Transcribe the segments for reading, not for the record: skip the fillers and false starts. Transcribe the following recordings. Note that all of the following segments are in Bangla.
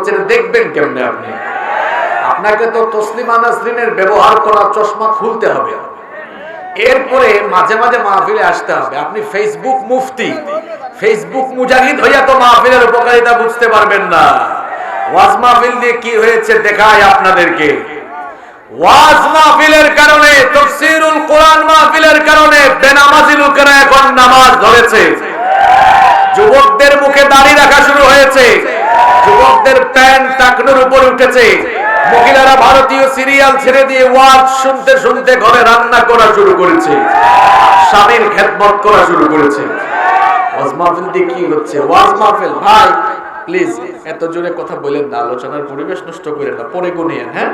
হচ্ছে, দেখবেন কেমনে আপনি? আপনাকে তো তসলিমা নাসরিনের ব্যবহার করা চশমা খুলতে হবে, এরপরে মাঝে মাঝে মাহফিলে আসতে হবে। আপনি ফেসবুক মুফতি, ফেসবুক মুজাহিদ হইয়া তো মাহফিলের উপকারিতা বুঝতে পারবেন না। ওয়াজ মাহফিল দিয়ে কি হয়েছে দেখায় আপনাদেরকে। ওয়াজ মাহফিলের কারণে, তাফসীরুল কোরআন মাহফিলের কারণে বেনামাজি লোকেরা এখন নামাজ ধরেছে। যুবকদের মুখে দাড়ি রাখা শুরু হয়েছে, যুবকদের প্যান্ট টাকনুর উপরে উঠেছে, মহিলারা ভারতীয় সিরিয়াল ছেড়ে দিয়ে ওয়াজ শুনতে শুনতে ঘরে রান্না করা শুরু করেছে, স্বামীর খেদমত করা শুরু করেছে। ওয়াজ মাহফিল দিয়ে কি হচ্ছে? ওয়াজ মাহফিল, ভাই প্লিজ এত জোরে কথা বলেন না, আলোচনার পরিবেশ নষ্ট করেন না, পরে গুনিয়েন, হ্যাঁ,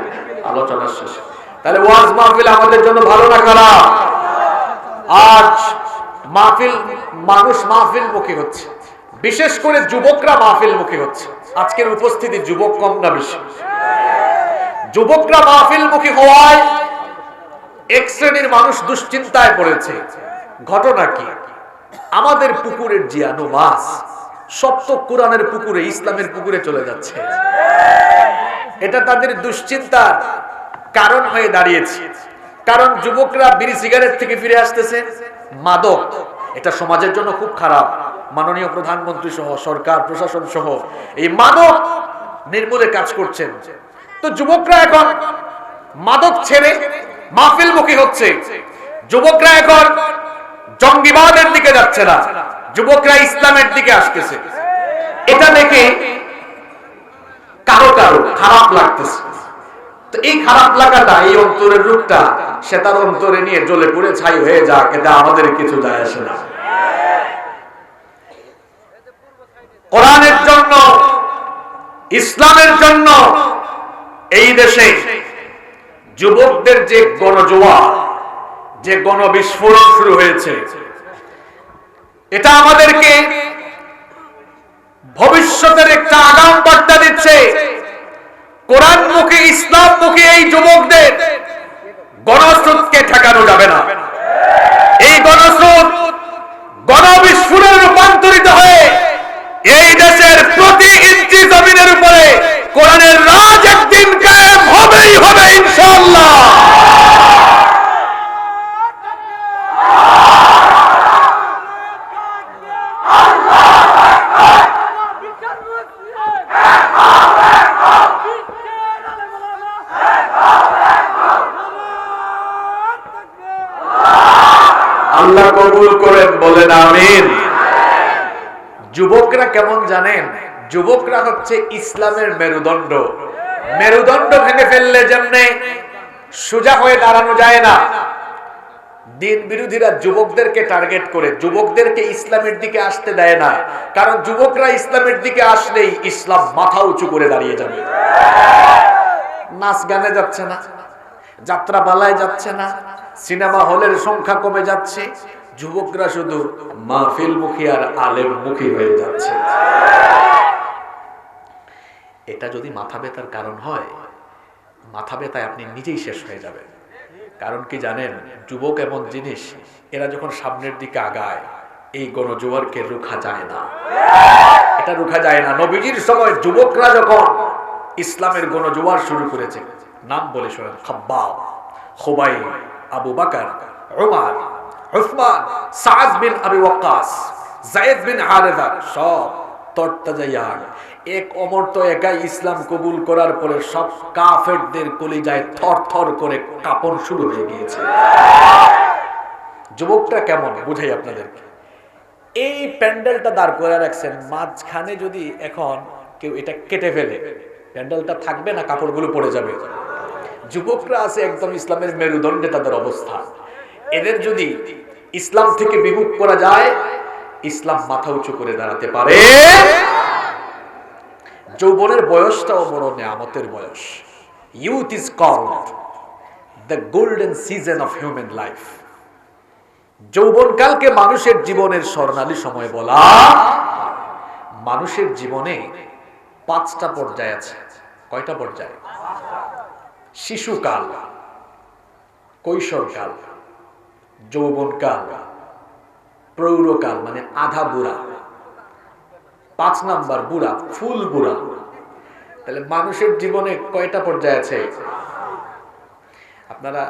আলোচনার শেষে। তাহলে ওয়াজ মাহফিল আমাদের জন্য ভালো না খারাপ? আজ মাহফিল, মানুষ মাহফিল মুখী হচ্ছে, বিশেষ করে যুবকরা মাহফিল মুখী হচ্ছে। আজকের উপস্থিতি যুবক কম না বেশি? যুবকরা মাহফিল মুখী হওয়ায় এক শ্রেণীর মানুষ দুশ্চিন্তায় পড়েছে। ঘটনা কি? আমাদের পুকুরের জিয়ানো মাছ সব তো কোরআনের পুকুরে, ইসলামের পুকুরে চলে যাচ্ছে। এটা তাদের দুশ্চিন্তার কারণ হয়ে দাঁড়িয়েছে। কারণ যুবকরা বিড়ি সিগারেট থেকে ফিরে আসতেছে, মাদক, এটা সমাজের জন্য খুব খারাপ। মাননীয় প্রধানমন্ত্রী সহ সরকার প্রশাসন সহ এই মাদক নির্মূলে কাজ করছেন। তো যুবকরা এখন মাদক ছেড়ে মাহফিলমুখী হচ্ছে। যুবকরা এখন জঙ্গিবাদের দিকে যাচ্ছে না, যুবকরা ইসলামের দিকে আসতেছে। এটা দেখে কারো কারো খারাপ লাগতেছে। তো এই খারাপ লাগাটা, এই অন্তরের রূপটা সে তার অন্তরে নিয়ে জ্বলে পুড়ে ছাই হয়ে যাক, এটা আমাদের কিছু যায় আসে না। কোরআনের জন্য, ইসলামের জন্য এই দেশে যুবকদের যে গণজোয়ার, যে গণবিস্ফোরণ শুরু হয়েছে, এটা আমাদেরকে ভবিষ্যতের একটা আগাম বার্তা দিচ্ছে। কোরআনমুখী, ইসলামমুখী এই যুবকদের গণস্রোতকে ঠেকানো যাবে না। এই গণস্রোত গণবিস্ফোরণে রূপান্তরিত হয়ে এই দেশের প্রতি ইঞ্চি জমিনের উপরে কোরআনের রাজ একদিন কায়েম হবেই হবে ইনশাআল্লাহ। আল্লাহ কবুল করেন, বলেন আমিন। যুবকরা কেমন জানেন? যুবকরা হচ্ছে ইসলামের মেরুদণ্ড। মেরুদণ্ড ভেঙে ফেললে যেমনে সোজা হয়ে দাঁড়ানো যায় না, দিন বিরোধীরা যুবকদেরকে টার্গেট করে যুবকদেরকে ইসলামের দিকে আসতে দেয় না। কারণ যুবকরা ইসলামের দিকে আসলেই ইসলাম মাথা উঁচু করে দাঁড়িয়ে যাবে। নাচ গানে যাচ্ছে না, যাত্রা পালায় যাচ্ছে না, সিনেমা হলের সংখ্যা কমে যাচ্ছে, যুবকরা শুধু মাহফিল মুখী আর আলেম মুখী হয়ে যাচ্ছে। এটা যদি মাথা ব্যথার কারণ হয়, মাথা ব্যথায় আপনি নিজেই শেষ হয়ে যাবেন। কারণ কি জানেন? যুবক এমন জিনিস, এরা যখন সামনের দিকে আগায় এই গণজোয়ারকে রুখা যায় না, এটা রুখা যায় না। নবীজির সময় যুবকরা যখন ইসলামের গণজোয়ার শুরু করেছে, নাম বলে শোনেন, খাব্বাব, খুবাইব, আবু বকর, উমর, উসমান, সাদ বিন আবি ওয়াক্কাস, যায়েদ বিন হারেসা, সব তরতাজায়ান। এক ওমর তো একাই ইসলাম কবুল করার পরে সব কাফেরদের কলিজায় থরথর করে কাঁপন শুরু হয়ে গিয়েছে। যুবকটা কেমন বুঝাই আপনাদেরকে। এই প্যান্ডেলটা দাঁড় করে রাখছেন, মাঝখানে যদি এখন কেউ এটা কেটে ফেলে, প্যান্ডেলটা থাকবে না, কাপড়গুলো পড়ে যাবে। যুবকরা আছে একদম ইসলামের মেরুদণ্ডে, তাদের অবস্থা। এদের যদি ইসলাম থেকে বিমুখ করা যায়, ইসলাম মাথা উঁচু করে দাঁড়াতে পারে। যৌবনের বয়সটাও বড় নিয়ামতের বয়স। Youth is called the golden season of human life. যৌবনকালকে মানুষের জীবনের স্বর্ণালী সময় বলা। মানুষের জীবনে 5টা পর্যায় আছে। কয়টা পর্যায়? শিশুকাল, কৈশোরকাল, যৌবনকাল, প্রৌঢ়কাল মানে আধা বুড়া, 5 নাম্বার বুড়া, ফুল বুড়া। তাহলে মানুষের জীবনে কয়টা পর্যায়ে আছে? আপনারা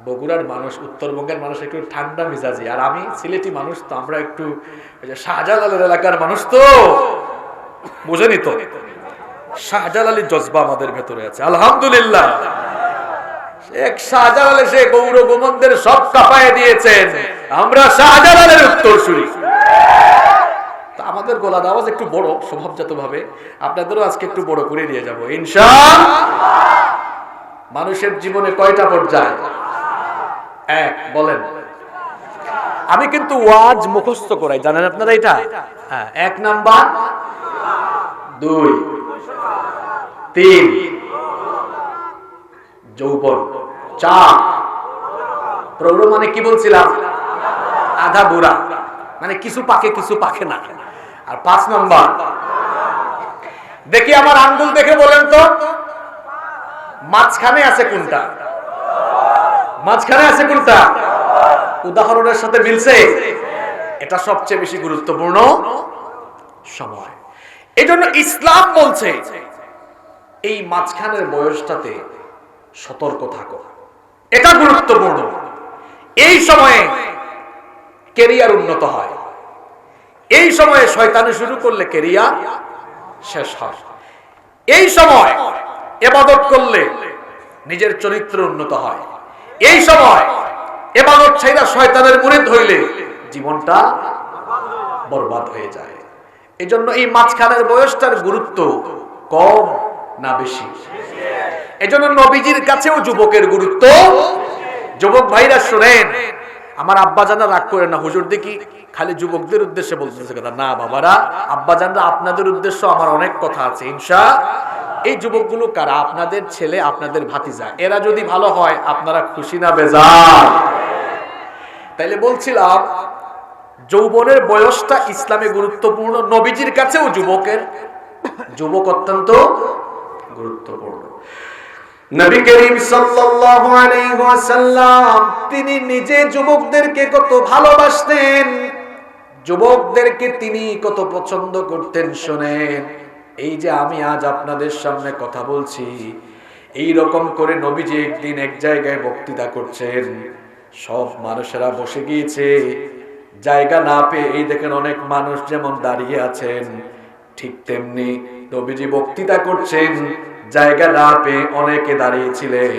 বগুড়ার মানুষ, উত্তরবঙ্গের মানুষ একটু ঠান্ডা মিজাজি, আর আমি সিলেটি মানুষ, তো আমরা একটু শাহজালালের এলাকার মানুষ, তো বুঝেনি তো, শাহজালালের জজবা আমাদের ভেতরে আছে আলহামদুলিল্লাহ। এক শাহজালাল এসে গৌর গোমনদের সব কাঁপায় দিয়েছেন, আমরা শাহজালালের উত্তরসূরি। আমাদের গলার আওয়াজ একটু বড় স্বভাবজাত ভাবে, আপনাদেরও আজকে একটু বড় করে দিয়ে যাবো ইনশাআল্লাহ। মানুষের জীবনে কয়টা পর্যায়? এক, বলেন। আমি কিন্তু ওয়াজ মুখস্থ করাই, জানেন আপনারা এটা? হ্যাঁ, 1 নাম্বার, 2, 3 যৌবন, 4 প্রৌঢ়, মানে কি বলছিলাম? আধা বুড়া, মানে কিছু পাকে কিছু পাকে না। আর 5 নাম্বার, দেখি আমার আঙ্গুল দেখে বলেন তো মাঝখানে আছে কোনটা? মাঝখানে আছে কোনটা? উদাহরণের সাথে মিলছে? এটা সবচেয়ে বেশি গুরুত্বপূর্ণ সময়। এজন্য ইসলাম বলছে এই মাঝখানের বয়সটাতে সতর্ক থাকো, এটা গুরুত্বপূর্ণ। এই সময়ে ক্যারিয়ার উন্নত হয়, এই সময়ে শয়তানি শুরু করলে ক্যারিয়ার শেষ হয়, এই সময় ইবাদত করলে নিজের চরিত্র উন্নত হয়, এই সময় ইবাদত ছাইরা শয়তানের মুরিদ হইলে জীবনটা বরবাদ হয়ে যায়। এজন্য এই মাঝখানের বয়সটার গুরুত্ব কম না বেশি? এজন্য নবীজির কাছেও যুবকের গুরুত্ব। যুবক ভাইরা শুনেন, আমার আব্বাজানরা রাগ করে না, হুজুর দেখি খালি যুবকদের উদ্দেশ্যে বলতেছে কথা। না বাবারা, আব্বাজানরা আপনাদের উদ্দেশ্য আমার অনেক কথা আছে ইনশাআল্লাহ। এই যুবকগুলো কারা? আপনাদের ছেলে, আপনাদের ভাতিজা। এরা যদি ভালো হয় আপনারা খুশি না বেজার? তাইলে বলছিলাম যৌবনের বয়সটা ইসলামে গুরুত্বপূর্ণ, নবীজির কাছেও যুবক অত্যন্ত গুরুত্বপূর্ণ। নবী করিম সাল্লাল্লাহু আলাইহি ওয়াসাল্লাম তিনি নিজে যুবকদেরকে কত ভালোবাসতেন, যুবকদেরকে তিনি কত পছন্দ করতেন। শুনেন, এই যে আমি আজ আপনাদের সামনে কথা বলছি, এই রকম করে নবীজি একদিন এক জায়গায় বক্তৃতা করছেন, সব মানুষেরা বসে গিয়েছে, জায়গা না পেয়ে এই দেখেন অনেক মানুষ যেমন দাঁড়িয়ে আছেন, ঠিক তেমনি নবীজি বক্তৃতা করছেন, জায়গা না পেয়ে অনেকে দাঁড়িয়েছিলেন।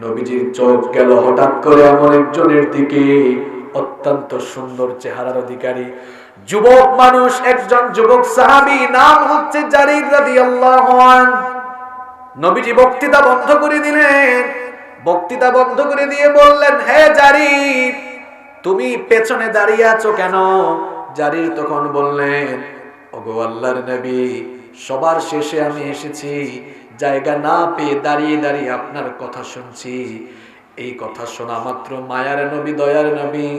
নবীজির চোখ গেল হঠাৎ করে এমন একজনের দিকে, অত্যন্ত সুন্দর চেহারার অধিকারী যুবক মানুষ, একজন যুবক সাহাবী, নাম হচ্ছে জারির রাদিয়াল্লাহু আনহু। নবীজি বক্তৃতা বন্ধ করে দিলেন, বক্তৃতা বন্ধ করে দিয়ে বললেন, হে জারির, তুমি পেছনে দাঁড়িয়ে আছো কেন? জারির তখন বললেন, ওগো আল্লাহর নবী, সবার শেষে আমি এসেছি, জায়গা না পেয়ে দাঁড়িয়ে দাঁড়িয়ে আপনার কথা শুনছি। এই কথা শোনা মাত্র মায়ার নবী, দয়ার নবী,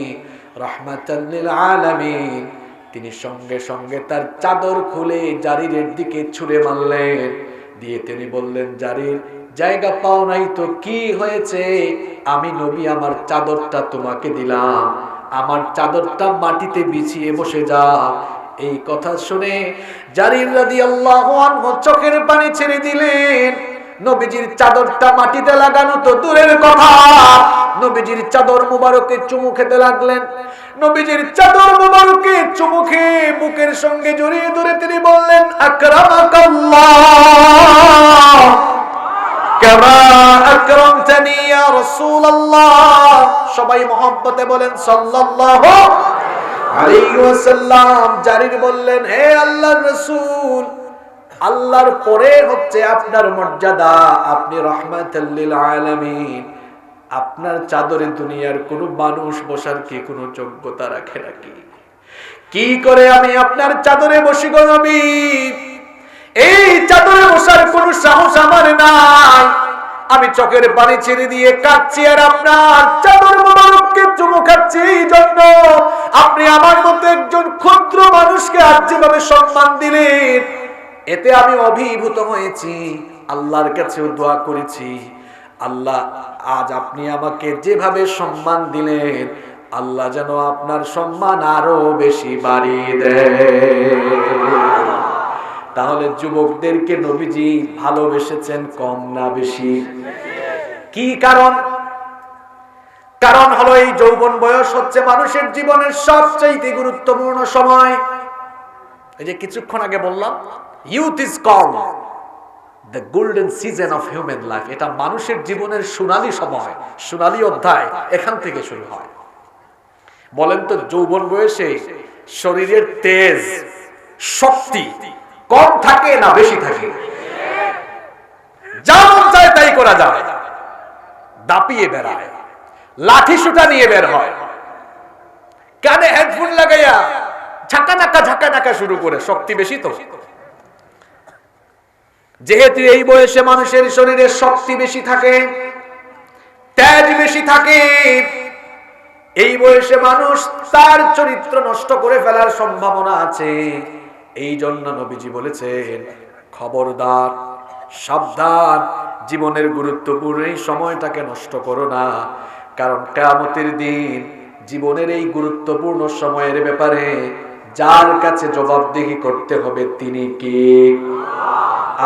রাহমাতাল লিল আলামিন, তিনি সঙ্গে সঙ্গে তার চাদর খুলে জারিরের দিকে ছুঁড়ে মারলেন। দিয়ে তিনি বললেন, জারির, জায়গা পাও নাই তো কি হয়েছে? আমি নবী আমার চাদরটা তোমাকে দিলাম, আমার চাদরটা মাটিতে বিছিয়ে বসে যাও। এই কথা শুনে জারির রাদিয়াল্লাহু আনহু চোখের পানি ছেড়ে দিলেন। নবীজির চাদরটা মাটিতে লাগানো তো দূরের কথা, নবীজির চাদর মুবারকে চুমু খেতে লাগলেন। নবীজির চাদর মুবারকে চুমু খেয়ে বুকের সঙ্গে জড়িয়ে ধরে তিনি বললেন, আকরামাকাল্লাহ কামা আকরামতানি ইয়া রাসূলুল্লাহ। সবাই মহব্বতে বলেন সাল্লাল্লাহু আলাইহি ওয়াসাল্লাম। জারির বললেন, হে আল্লাহর রাসূল, আল্লাহর পরে হচ্ছে আপনার মর্যাদা, আপনি রাহমাতুল লিল আলামিন, আপনার চাদরে দুনিয়ার কোন মানুষ বসার কি কোনো যোগ্যতা রাখে নাকি? কি করে আমি আপনার চাদরে বসি গো নবী? এই চাদরে বসার কোন সাহস আমার নাই। আমি চোখের পানি ছেড়ে দিয়ে কাঁদছি আর আপনার চাদর মোবারককে চুমু খাচ্ছি। এই জন্য আপনি আমার মতো একজন ক্ষুদ্র মানুষকে আজ যেভাবে সম্মান দিলেন, এতে আমি অভিভূত হয়েছি। আল্লাহর কাছে দোয়া করেছি, আল্লাহ আজ আপনি আমাকে যেভাবে সম্মান দিলেন, আল্লাহ যেন আপনার সম্মান আরো বেশি বাড়িয়ে দেয়। তাহলে যুবকদেরকে নবীজি ভালোবেসেছেন কম না বেশি? কি কারণ? কারণ হলো এই যৌবন বয়স হচ্ছে মানুষের জীবনের সবচেয়ে গুরুত্বপূর্ণ সময়। এই যে কিছুক্ষণ আগে বললাম, youth is called the golden season of human life. এটা মানুষের জীবনের সোনালী সময়, সোনালী অধ্যায় এখান থেকে শুরু হয়। বলেন তো, যৌবন বয়সে শরীরের তেজ, শক্তি কম থাকে না বেশি থাকে? যা মন চায় তাই করা যায়, দাপিয়ে বেড়ায়, লাঠি সুটা নিয়ে বের হয়, কানে হেডফোন লাগাইয়া ঝাঁকা ঝাঁকা শুরু করে। শক্তি বেশি তো। যেহেতু এই বয়সে মানুষের শরীরে শক্তি বেশি থাকে, তেজ বেশি থাকে, এই বয়সে মানুষ তার চরিত্র নষ্ট করে ফেলার সম্ভাবনা আছে। এই জন্য নবীজি বলেছেন, খবরদার, সাবধান, জীবনের গুরুত্বপূর্ণ এই সময়টাকে নষ্ট করো না। কারণ কিয়ামতের দিন জীবনের এই গুরুত্বপূর্ণ সময়ের ব্যাপারে যার কাছে জবাবদিহি করতে হবে তিনি কে?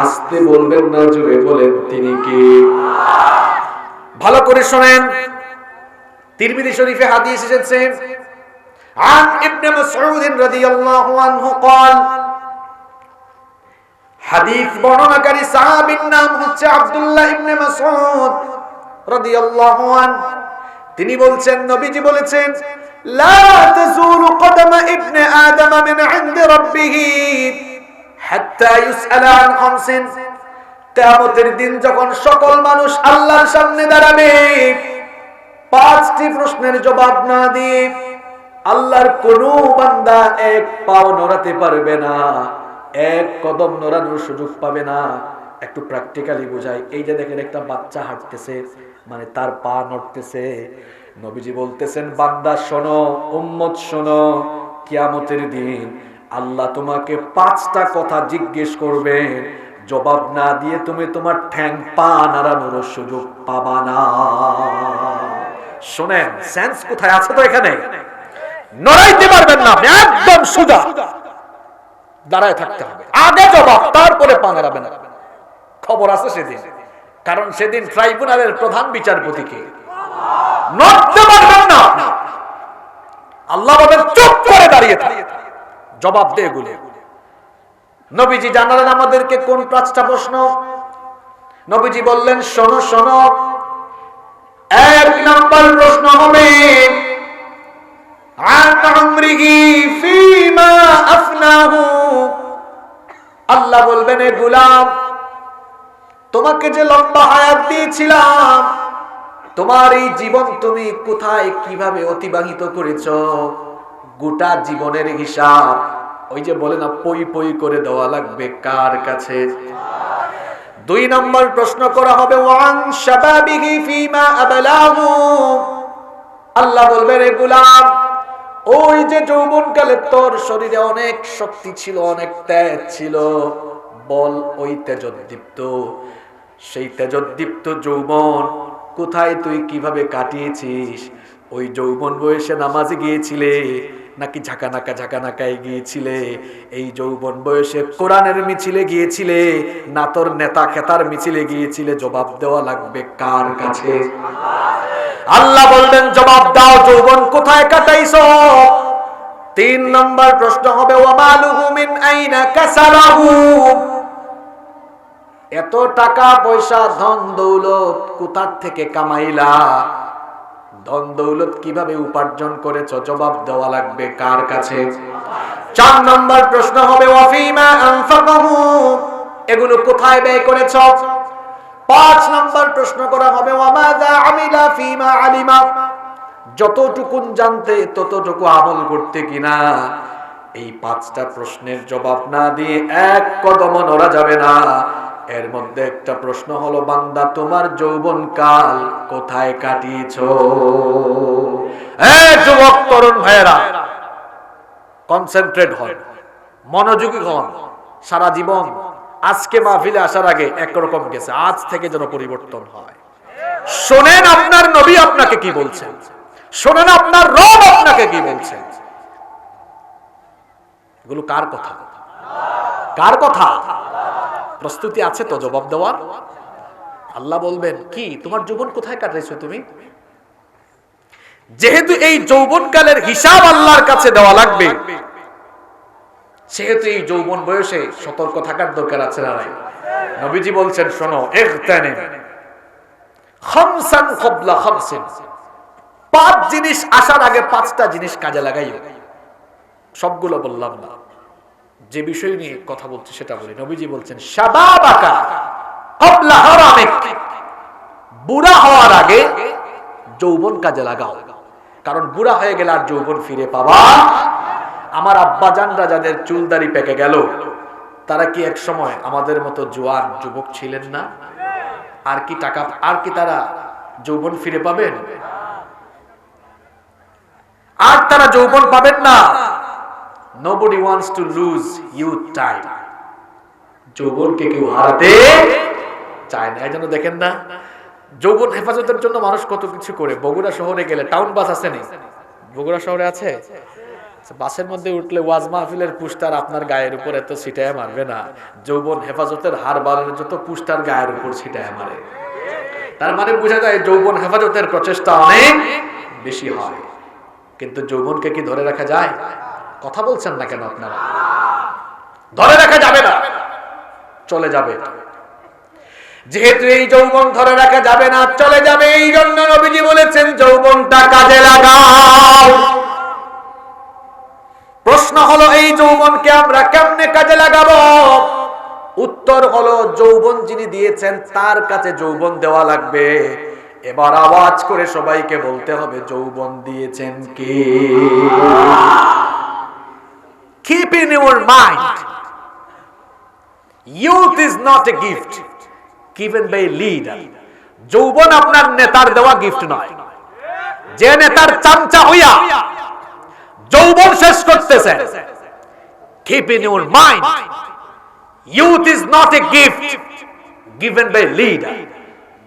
আস্তে বলবেন না, জোরে বলেন, তিনি কে? ভালো করে শোনেন। তিরমিজি শরীফে হাদিস এসেছে, আন ইবনে মাসউদ রাদিয়াল্লাহু আনহু قال, হাদিস বর্ণনাকারী সাহাবীর নাম হচ্ছে আব্দুল্লাহ ইবনে মাসউদ রাদিয়াল্লাহু আনহু। তিনি বলছেন, নবীজি বলেছেন, লা তাজুলু কদমা ইবনে আদম মিন ইনদি রাব্বিহি হাত্তা ইউসআলা আন খামসিন। কিয়ামতের দিন যখন সকল মানুষ আল্লাহর সামনে দাঁড়াবে, পাঁচটি প্রশ্নের জবাব না দিয়ে আল্লাহর কোন বান্দা এক পাও নড়াতে পারবে না, এক কদম নড়ানোর সুযোগ পাবে না। একটু প্র্যাকটিক্যালি বোঝাই। এই যে দেখেন, একটা বাচ্চা হাঁটতেছে, মানে তার পা নড়তেছে। নবীজি বলতেছেন, বান্দা শোনো, উম্মত শোনো, কিয়ামতের দিন আল্লাহ তোমাকে পাঁচটা কথা জিজ্ঞেস করবেন, জবাব না দিয়ে তুমি তোমার ঠ্যাং পা নাড়ানোর সুযোগ পাবা না। শোনেন, সেন্স কোথায় আছে? তো এখানে নড়াইতে পারবেন না, একদম সোজা দাঁড়ায় থাকতে হবে। আগে জবাব, তারপরে পা নাড়াবেন। খবর আছে সেদিন, কারণ সেদিন ট্রাইব্যুনালের প্রধান বিচারপতিকে নড়তে পারবেন না। আল্লাহ বলেন, চুপ করে দাঁড়িয়ে থাক, জবাব দে এগুলো। নবীজি জানালেন আমাদেরকে কোন পাঁচটা প্রশ্ন। নবীজি বললেন, শোনো শোনো, এক নম্বর প্রশ্ন হবে, আন উমরিহি ফীমা আফনাহু। আল্লাহ বলবেন, এ গোলাম, তোমাকে যে লম্বা হায়াত দিয়েছিলাম, তোমার এই জীবন তুমি কোথায় কিভাবে অতিবাহিত করেছো, গোটা জীবনের হিসাব ওই যে বলে না, পই পই করে দেওয়া লাগবে কার কাছে? দুই নম্বর প্রশ্ন করা হবে, ওয়ান শাবাবিহি ফীমা আবলাহু। আল্লাহ বলবেন, রে গোলাম, ওই যে যৌবনকালে তোর শরীরে অনেক শক্তি ছিল, অনেক তেজ ছিল, বল ওই তেজোদ্দীপ্ত, সেই তেজোদ্দীপ্ত যৌবন কোথায় তুই কিভাবে কাটিয়েছিস? ওই যৌবন বয়সে নামাজে গিয়েছিলে নাকি ঝাঁকানাকায় গিয়েছিলে? এই যৌবন বয়সে কোরআনের মিছিলে গিয়েছিলে না তোর নেতা খেতার মিছিলে গিয়েছিলে? জবাব দেওয়া লাগবে কার কাছে? আল্লাহ বলবেন, জবাব দাও, যৌবন কোথায় কাটাইছো? তিন নম্বর প্রশ্ন হবে, ওয়া মালুহু মিন আইনা কাসাবাহু। এত টাকা পয়সা ধন দৌলত কোথা থেকে কামাইলা? ধন দৌলত কিভাবে উপার্জন করেছো? জবাব দেওয়া লাগবে কার কাছে? চার নম্বর প্রশ্ন হবে, ওয়া ফীমা আনফাকাহু। এগুলো কোথায় ব্যয় করেছো? পাঁচ নম্বর প্রশ্ন করা হবে, ওয়া মাযা আমিলা ফীমা আলিমা। যতটুকুন জানতে ততটুকু আমল করতে কিনা? এই পাঁচটা প্রশ্নের জবাব না দিয়ে এক কদম নড়া যাবে না। এর মধ্যে একটা প্রশ্ন হলো, বান্দা তোমার যৌবনকাল কোথায় কাটিয়েছো? এই যুবক তরুণ ভাইয়েরা, কনসেন্ট্রেট হন, মনোযোগী হন। সারা জীবন আজকে মাহফিলে আসার আগে একরকম গেছে, আজ থেকে যেন পরিবর্তন হয়। শোনেন আপনার নবী আপনাকে কি বলছেন, শোনেন আপনার রব আপনাকে কি বলছেন। এগুলো কার কথা? কার কথা? প্রস্তুতি আছে তো জবাব দেওয়ার? আল্লাহ বলবেন কি তোমার যৌবন কোথায় কাটাইছো তুমি? যেহেতু এই যৌবনকালের হিসাব আল্লাহর কাছে দেওয়া লাগবে, সেহেতু এই যৌবন বয়সে সতর্ক থাকার দরকার আছে না নাই? নবীজি বলছেন শোনো, ইগতানিম খামসান ক্বাবলা খামসিন, 5 জিনিস আসার আগে 5টা জিনিস কাজে লাগাইও। সবগুলো বললাম না, যে বিষয় নিয়ে কথা বলছি সেটা বলি। নবীজি বলছেন শাবাবাকা ক্বাবলা হারামিক, বুড়া হওয়ার আগে যৌবন কাজে লাগাও, কারণ বুড়া হয়ে গেলে আর যৌবন ফিরে পাবা। আমার আব্বাজানরা যাদের চুলদাড়ি পেকে গেল, তারা কি এক সময় আমাদের মতো জোয়ান যুবক ছিলেন না? আর কি তারা যৌবন ফিরে পাবেন? আর তারা যৌবন পাবেন না। Nobody wants to lose youth time. যৌবনকে কেউ হারাতে চায় না। এই জন্য দেখেন না, যৌবন হেফাজতের জন্য মানুষ কত কিছু করে। বগুড়া শহরে গেলে টাউন বাস আছে না? বগুড়া শহরে আছে। বাসের মধ্যে উঠলে ওয়াজ মাহফিলের পুস্টার আপনার গায়ের উপর এত ছিটায় মারবে না, যৌবন হেফাজতের হার বাড়ানোর যত পুস্টার গায়ের উপর ছিটায় মারে। তার মানে বোঝা যায় যৌবন হেফাজতের প্রচেষ্টা অনেক বেশি হয়। কিন্তু যৌবনকে কি ধরে রাখা যায়? কথা বলছেন না কেন আপনারা? ধরে রাখা যাবে না, চলে যাবে। যেহেতু এই যৌবন ধরে রাখা যাবে না, চলে যাবে, এই জন্য নবীজি বলেছেন যৌবনটা কাজে লাগাও। প্রশ্ন হলো এই যৌবনকে আমরা কেমনে কাজে লাগাবো? উত্তর হলো যৌবন যিনি দিয়েছেন তার কাছে যৌবন দেওয়া লাগবে। এবার আওয়াজ করে সবাইকে বলতে হবে যৌবন দিয়েছেন কে? Keep in your mind, youth is not a gift given by a leader. যৌবন আপনার নেতার দেওয়া গিফট নয়। যে নেতার চামচা হইয়া যৌবন শেষ করতেছেন, keep in your mind, youth is not a gift given by a leader.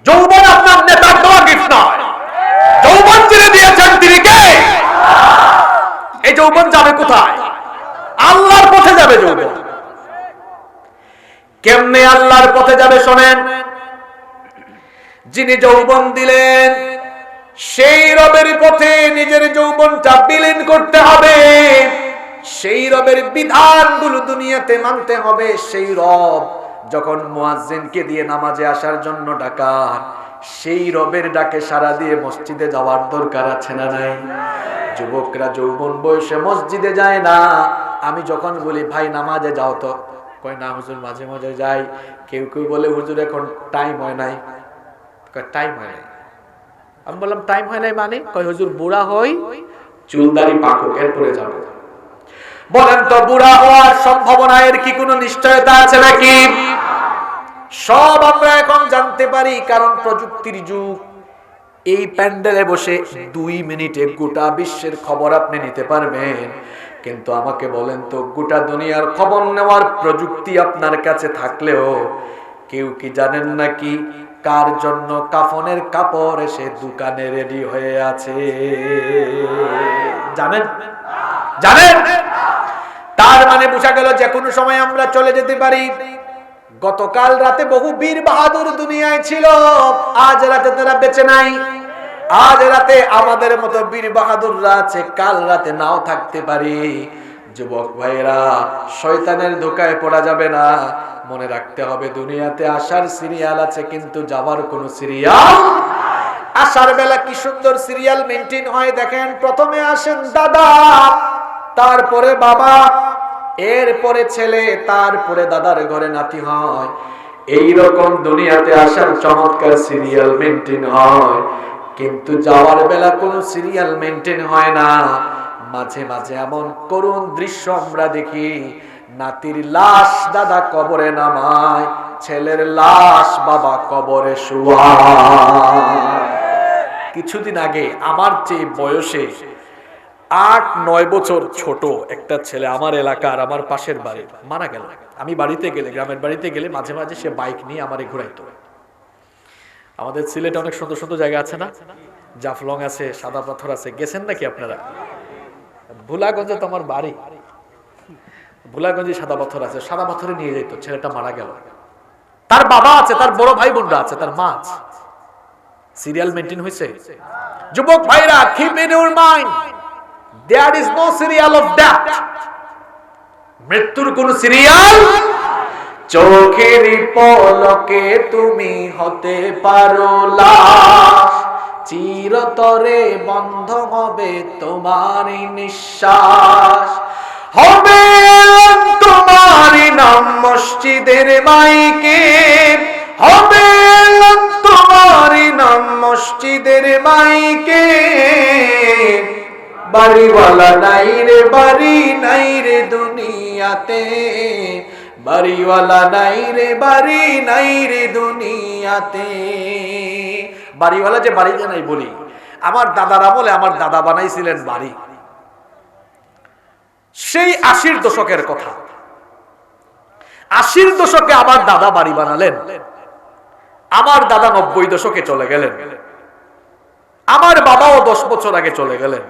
যৌবন আপনার নেতার দেওয়া গিফট নয়। যৌবন যিনি দিয়েছেন তিনি কে? এই যৌবন যাবে কোথায়? আল্লাহর পথে যাবে যৌবন। কেমনে আল্লাহর পথে যাবে শোনেন। যিনি যৌবন দিলেন সেই রবের পথে নিজের যৌবনটা বিলীন করতে হবে। সেই রবের বিধানগুলো দুনিয়াতে মানতে হবে। সেই রব যখন মুয়াজ্জিনকে দিয়ে নামাজে আসার জন্য ডাকান, সেই রবের ডাকে সাড়া দিয়ে মসজিদে যাওয়ার দরকার আছে না নাই? যুবকরা যৌবন বয়সে মসজিদে যায় না। আমি যখন বলি ভাই নামাজে যাও, তো কয় না হুজুর মাঝে মাঝে যাই। কেউ কেউ বলে হুজুর এখন টাইম হয় নাই। টাইম হয় নাই। আমি বললাম টাইম হয় নাই মানে? কয় হুজুর বুড়া হই, চুলদাড়ি পাকুক এরপরে যাবো। বলেন তো বুড়া হওয়ার সম্ভাবনা এর কি কোনো নিশ্চয়তা আছে নাকি? সব আমরা এখন জানতে পারি, কারণ প্রযুক্তির যুগ। এই প্যান্ডেলে বসে 2 মিনিটে গোটা বিশ্বের খবর আপনি নিতে পারবেন। কিন্তু আমাকে বলেন তো, গোটা দুনিয়ার খবর নেওয়ার প্রযুক্তি আপনার কাছে থাকলেও কেউ কি জানেন নাকি কার জন্য কাফনের কাপড় এসে দোকানে রেডি হয়ে আছে? জানেন? জানেন? তার মানে বোঝা গেল যে কোনো সময় আমরা চলে যেতে পারি। গতকাল রাতে বহু বীর বাহাদুর দুনিয়ায় ছিল, আজ রাতে তারা বেঁচে নাই। আজ রাতে আমাদের মতো বীর বাহাদুররা আছে, কাল রাতে নাও থাকতে পারি। যুবক ভাইরা, শয়তানের ধোকায় পড়া যাবে না। মনে রাখতে হবে দুনিয়াতে আসার সিরিয়াল আছে, কিন্তু যাওয়ার কোনো সিরিয়াল। আসার বেলা কি সুন্দর সিরিয়াল মেইনটেইন হয় দেখেন। প্রথমে আসেন দাদা, তারপরে বাবা, এরপরে ছেলে, তারপরে দাদার ঘরে নাতি হয়। এই রকম দুনিয়াতে আসার চমৎকার সিরিয়াল মেইনটেইন হয়, কিন্তু যাওয়ার বেলা কোনো সিরিয়াল মেইনটেইন হয় না। মাঝে মাঝে এমন করুণ দৃশ্য আমরা দেখি, নাতির লাশ দাদা কবরে নামায়, ছেলের লাশ বাবা কবরে শুয়ায়। কিছুদিন আগে আমার চেয়ে বয়সে 8-9 বছর ছোট একটা ছেলে আমার এলাকার, আমার পাশের বাড়ির, মারা গেল। আমি বাড়িতে গেলে, গ্রামের বাড়িতে গেলে মাঝে মাঝে সে বাইক নিয়ে আমারে ঘুরাইতো। আমাদের সিলেটে অনেক সুন্দর সুন্দর জায়গা আছে না? জাফলং আছে, সাদা পাথর আছে, গেছেন নাকি আপনারা? ভোলাগঞ্জে তো আমার বাড়ি। ভোলাগঞ্জে সাদা পাথর আছে, সাদা পাথরে নিয়ে যেত, ছেলেটা মারা গেল। তার বাবা আছে, তার বড় ভাই বোনরা আছে, তার মা আছে। সিরিয়াল মেইনটেইন হয়েছে? যুবক ভাইরা, keep in your mind, there is no serial of death. মৃত্যুর কোন সিরিয়াল? চোখের পলকে তুমি হতে পারো লাশ, চিরতরে বন্ধ হবে তোমার নিঃশ্বাস। হবে তোমার নাম মসজিদের মাইকে, হবে তোমার নাম মসজিদের মাইকে। বাড়িওয়ালা নাই রে, বাড়ি নাই রে দুনিয়াতে, বাড়িওয়ালা নাই রে, বাড়ি নাই রে দুনিয়াতে। বাড়িওয়ালা যে বাড়িতে নাই বলি, আমার দাদারা বলে আমার দাদা বানাইছিলেন বাড়ি, সেই 80-র দশকের কথা। 80-র দশকে আমার দাদা বাড়ি বানালেন, আমার দাদা 90 দশকে চলে গেলেন, আমার বাবাও 10 বছর আগে চলে গেলেন।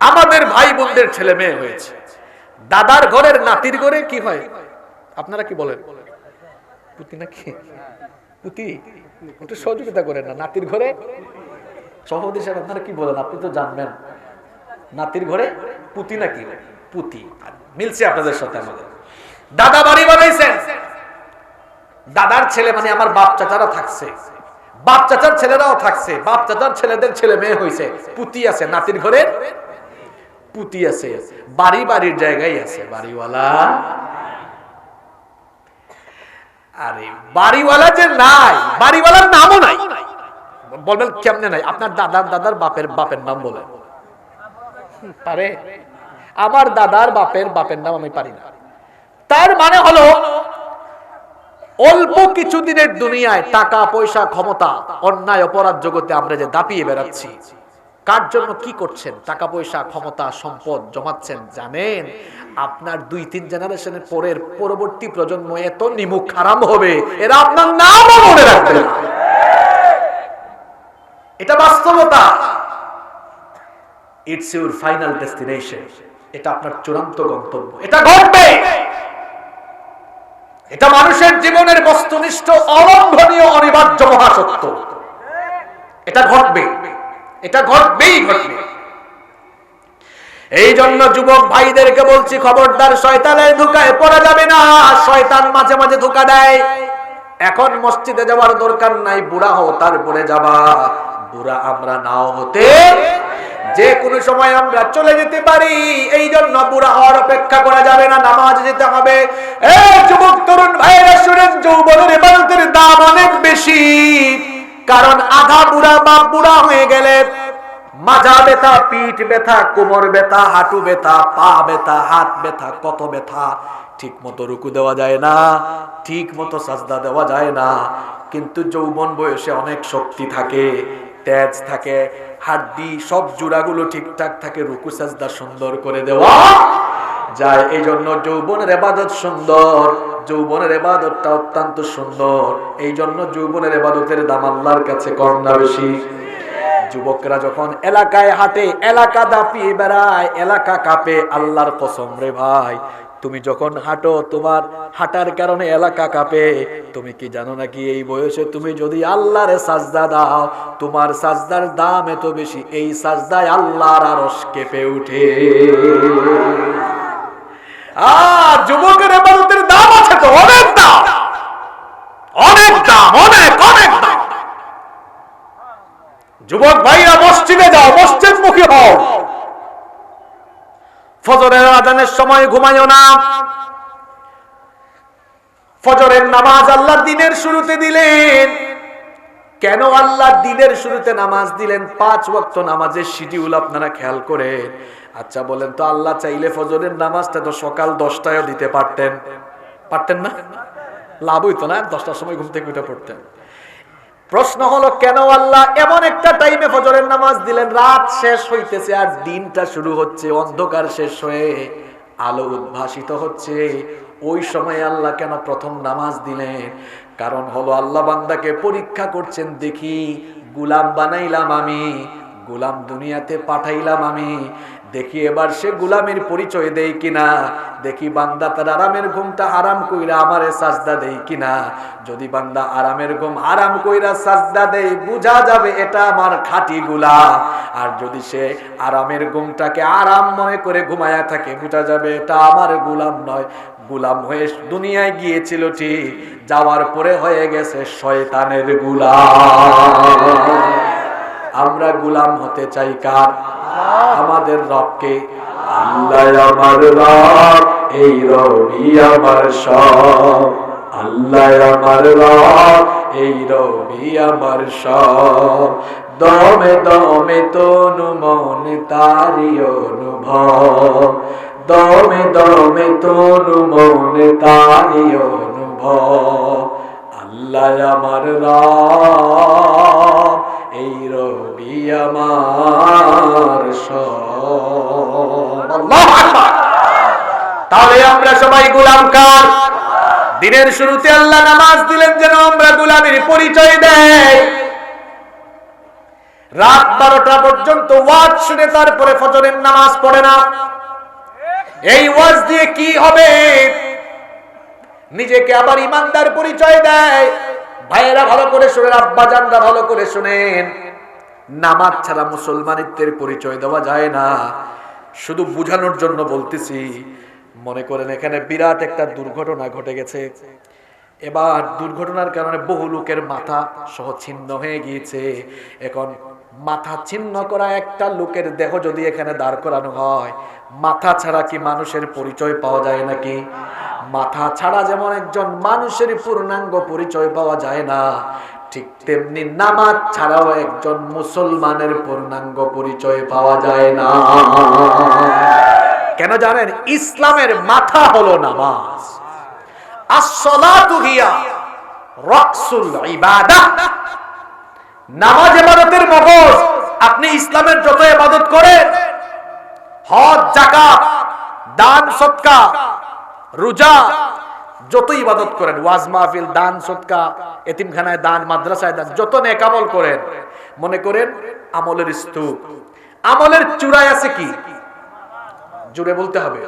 আমাদের ভাই বোনদের ছেলে মেয়ে হয়েছে। দাদার ঘরের নাতির ঘরে কি হয় আপনারা কি বলেন? পুতি নাকি? পুতি? একটু সহযোগিতা করেন না। নাতির ঘরে সভাপতি সাহেব আপনারা কি বলেন? আপনি তো জানবেন। নাতির ঘরে পুতি নাকি? পুতি। মিলছে আপনাদের সাথে আমাদের। দাদা বাড়ি বানাইছেন, দাদার ছেলে মানে আমার বাপ চাচারা থাকছে, বাপ চাচার ছেলেরাও থাকছে, বাপ চাচার ছেলেদের ছেলে মেয়ে হয়েছে, পুতি আছে, নাতির ঘরে পুতি আছে, বাড়ি বাড়ির জায়গায় আছে, বাড়িওয়ালা। আরে বাড়িওয়ালা যে নাই, বাড়িওয়ালার নামও নাই। বলবেন কেমনে নাই? আপনার দাদার দাদার বাপের নাম বলে পারে? আমার দাদার বাপের নাম আমি পারি না। তার মানে হলো অল্প কিছুদিনের দুনিয়ায় টাকা পয়সা ক্ষমতা অন্যায় অপরাধ জগতে আমরা যে দাপিয়ে বেড়াচ্ছি, কার জন্য কি করছেন? টাকা পয়সা ক্ষমতা সম্পদ জমাচ্ছেন, জানেন আপনার 2-3 জেনারেশনের পরের পরবর্তী প্রজন্ম এত নিমুখ হারাম হবে, এরা আপনার নামও মনে রাখবে না। এটা বাস্তবতা। ইটস ইউর ফাইনাল ডেস্টিনেশন, এটা আপনার চূড়ান্ত গন্তব্য, এটা ঘটবে। এটা মানুষের জীবনের বস্তুনিষ্ঠ অলঙ্ঘনীয় অনিবার্য মহাসত্য। এটা ঘটবে, এটা ঘটবেই ঘটবে। এই জন্য যুবক ভাইদেরকে বলছি, খবরদার শয়তানের ধোঁকায় পড়া যাবে না। শয়তান মাঝে মাঝে ধোঁকা দেয়। এখন মসজিদে যাওয়ার দরকার নাই, বুড়া হও তারপরে যাবা। বুড়া আমরা নাও হতে, যে কোনো সময় আমরা চলে যেতে পারি। এই জন্য বুড়া হওয়ার অপেক্ষা করা যাবে না, নামাজে যেতে হবে। এই যুবক তরুণ ভাইরা শুনেন, যৌবনের ইবাদতের দাম অনেক বেশি। কারণ আধা বুড়া বা বুড়া হয়ে গেলে মাজা ব্যথা, পিঠ ব্যথা, কোমর ব্যথা, হাঁটু ব্যথা, পা ব্যথা, হাত ব্যথা, কত ব্যথা। ঠিক মতো রুকু দেওয়া যায় না, ঠিক মতো সাজদা দেওয়া যায় না। কিন্তু যৌবন বয়সে অনেক শক্তি থাকে, তেজ থাকে, হাড্ডি সব জোড়াগুলো ঠিকঠাক থাকে, রুকু সাজদা সুন্দর করে দেওয়া যায়। এই জন্য যৌবনের ইবাদত সুন্দর, যৌবনের ইবাদতটা অত্যন্ত সুন্দর। এই জন্য যৌবনের ইবাদতের দাম আল্লাহর কাছে কম না বেশি? যুবকরা যখন এলাকায় হাঁটে, এলাকা দাপিয়ে বেড়ায়, এলাকা কাঁপে। আল্লাহর কসম রে ভাই, তুমি যখন হাঁটো, তোমার হাঁটার কারণে এলাকা কাঁপে। তুমি কি জানো নাকি এই বয়সে তুমি যদি আল্লাহর সাজদা দাও, তোমার সাজদার দাম এত বেশি, এই সাজদায় আল্লাহর আরশ কেঁপে উঠে। যুবকের ইবাদতের দাম আছে তো, অনেক দাম, অনেক দাম, অনেক অনেক দাম। যুবক ভাইরা মসজিদে যাও, মসজিদমুখী হও। ফজরের আযানের সময় ঘুমাইও না। ফজরের নামাজ আল্লাহ দিনের শুরুতে দিলেন। কেন আল্লাহ দিনের শুরুতে নামাজ দিলেন? 5 ওয়াক্ত নামাজের শিডিউল আপনারা খেয়াল করেন। আচ্ছা বলেন তো, আল্লাহ চাইলে ফজরের নামাজটা তো সকাল 10টায়ও দিতে পারতেন, পারতেন না? লাভ হইতো না? 10টার সময় ঘুম থেকে উঠে পড়তেন। প্রশ্ন হলো, কেন আল্লাহ এমন একটা টাইমে ফজরের নামাজ দিলেন? রাত শেষ হইতেছে আর দিনটা শুরু হচ্ছে, অন্ধকার শেষ হয়ে আলো উদ্ভাসিত হচ্ছে। ওই সময় আল্লাহ কেন প্রথম নামাজ দিলেন? কারণ হলো আল্লাহ বান্দাকে পরীক্ষা করছেন, দেখি গোলাম বানাইলাম আমি, গোলাম দুনিয়াতে পাঠাইলাম আমি, দেখি এবার সে গোলামের পরিচয় দেয় কিনা, দেখি বান্দা তার আরামের ঘুমটা হারাম কইরা আমারে সাজদা দেয় কিনা। যদি বান্দা আরামের ঘুম হারাম কইরা সাজদা দেয়, বুঝা যাবে এটা আমার খাঁটি গোলাম। আর যদি সে আরামের ঘুমটাকে আরাম মনে করে ঘুমায়া থাকে, বুঝা যাবে এটা আমার গোলাম নয়। গোলাম হয়ে দুনিয়ায় গিয়েছিল ঠিক, যাওয়ার পরে হয়ে গেছে শয়তানের গোলাম। আমরা গোলাম হতে চাই কার? আমাদের রবকে। আল্লাহ আমার রব, এই রবি আমার সব। আল্লাহ আমার রব, এই রবি আমার সব। দমে দমে তনু মন তারি অনুভব, দমে দমে তনু মন তারি অনুভব। আল্লাহ আমার রব, এই রবি আমার সব। আল্লাহু আকবার। তাহলে আমরা সবাই গোলাম কার? দিনের শুরুতে আল্লাহ নামাজ দিলেন যেন আমরা গোলামের পরিচয় দেই। রাত 12টা পর্যন্ত ওয়াজ শুনে তারপরে ফজরের নামাজ পড়ে না। এই ওয়াজ দিয়ে কি হবে? নিজেকে আবার ইমানদার পরিচয় দেয়। ভাইয়েরা ভালো করে শুনেন, আব্বাজানরা ভালো করে শুনেন, নামাজ ছাড়া মুসলমানিত্বের পরিচয় দেওয়া যায় না। শুধু বুঝানোর জন্য বলতেছি। মনে করেন এখানে বিরাট একটা দুর্ঘটনা ঘটে গেছে। এবার দুর্ঘটনার কারণে বহু লোকের মাথা সহ ছিন্ন হয়ে গিয়েছে। এখন মাথা ছিন্ন করা একটা লোকের দেহ যদি এখানে দাঁড় করানো হয়, মাথা ছাড়া কি মানুষের পরিচয় পাওয়া যায় নাকি? মাথা ছাড়া যেমন একজন মানুষের পূর্ণাঙ্গ পরিচয় পাওয়া যায় না, ঠিক তেমনি নামাজ ছাড়াও একজন মুসলমানের পূর্ণাঙ্গ পরিচয় পাওয়া যায় না। কেন জানেন? ইসলামের মাথা হলো নামাজ। আসসালাতু হিয়া রাসুল ইবাদাহ। নামাজ ইবাদতের মগজ। আপনি ইসলামের যত ইবাদত করেন, হজ, যাকাত, দান, সদকা, রোজা, যত ইবাদত করেন, ওয়াজ মাহফিল, দান, সদকা, এতিমখানায় দান, মাদ্রাসায় দান, যত নেক আমল করেন, মনে করেন আমলের স্তূপ। আমলের চূড়ায় আছে কি? জুড়ে বলতে হবে।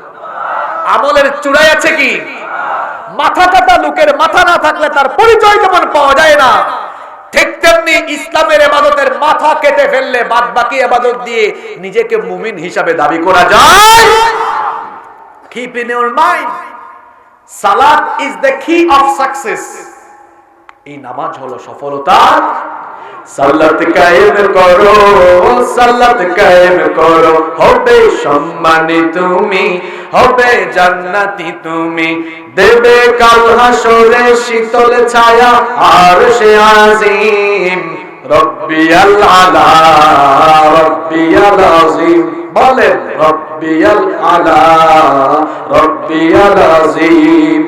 আমলের চূড়ায় আছে কি? মাথা কাটা লোকের মাথা না থাকলে তার পরিচয় যেমন পাওয়া যায় না, ঠিক তেমনি ইসলামের ইবাদতের মাথা কেটে ফেললে বাদ বাকি ইবাদত দিয়ে নিজেকে মুমিন হিসাবে দাবি করা যায়। Keep in your mind, salat is the key of success. এই নামাজ হলো সফলতার। সালাত কায়েম করো, সালাত কায়েম করো, হবে সম্মানী তুমি, হবে জান্নাতি তুমি, দেবে কাল হাসরে শীতল ছায়া আরশে আজিম। রব্বিয়াল আলা, রব্বিয়াল আজিম, বলেন রব্বিয়াল আলা, রব্বিয়াল আজিম।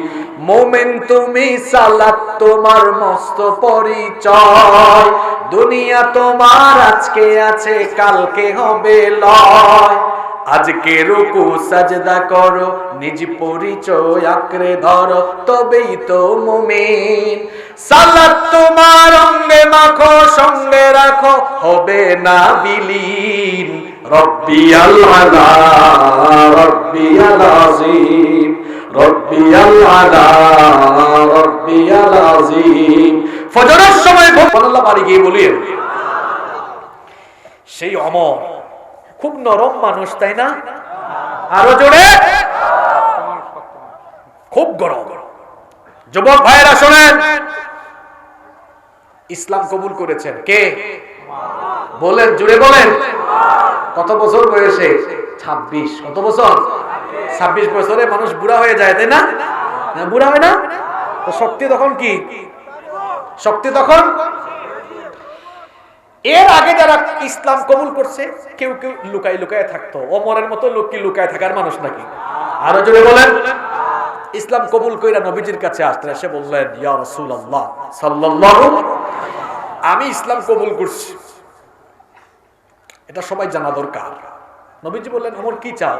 মোমেন তুমি, সালাত তোমার মস্ত পরিচয়, দুনিয়া তোমার আজকে আছে কালকে হবে লয়। আজকে রুকু সাজদা করো, নিজ পরিচয় আঁকড়ে ধরো, তবেই তো মুমিন। সালাত তোমার অঙ্গে মাখো, সঙ্গে রাখো, হবে না বিলীন। রব্বিয়াল আলা, রব্বিয়াল আজিম, রব্বিয়াল আলা, রব্বিয়াল আজিম। ফজরের সময় সুবহানাল্লাহ বাড়ি গিয়ে বলিয়ে, সেই অমর খুব নরম মানুষ, তাই না? আরো জোরে, খুব গরম। যুবক ভাইরা শোনেন, ইসলাম কবুল করেছেন কে? বলেন, জুড়ে বলেন। কত বছর বয়সে? 26। কত বছর? 26 বছরে মানুষ বুড়া হয়ে যায়, তাই না? বুড়া হয় না? তো শক্তি তখন কি? শক্তি তখন। এর আগে যারা ইসলাম কবুল করছে, কেউ কেউ লুকাই লুকায় থাকতো। ওমরের মতো লোক কি লুকায় থাকার মানুষ নাকি? আরো জোরে বলেন। ইসলাম কবুল কইরা নবীজির কাছে আসতে এসে বললেন, ইয়া রাসূলুল্লাহ সাল্লাল্লাহু, আমি ইসলাম কবুল করছি, এটা সবাই জানা দরকার। নবীজি বললেন, আমার কি চাও?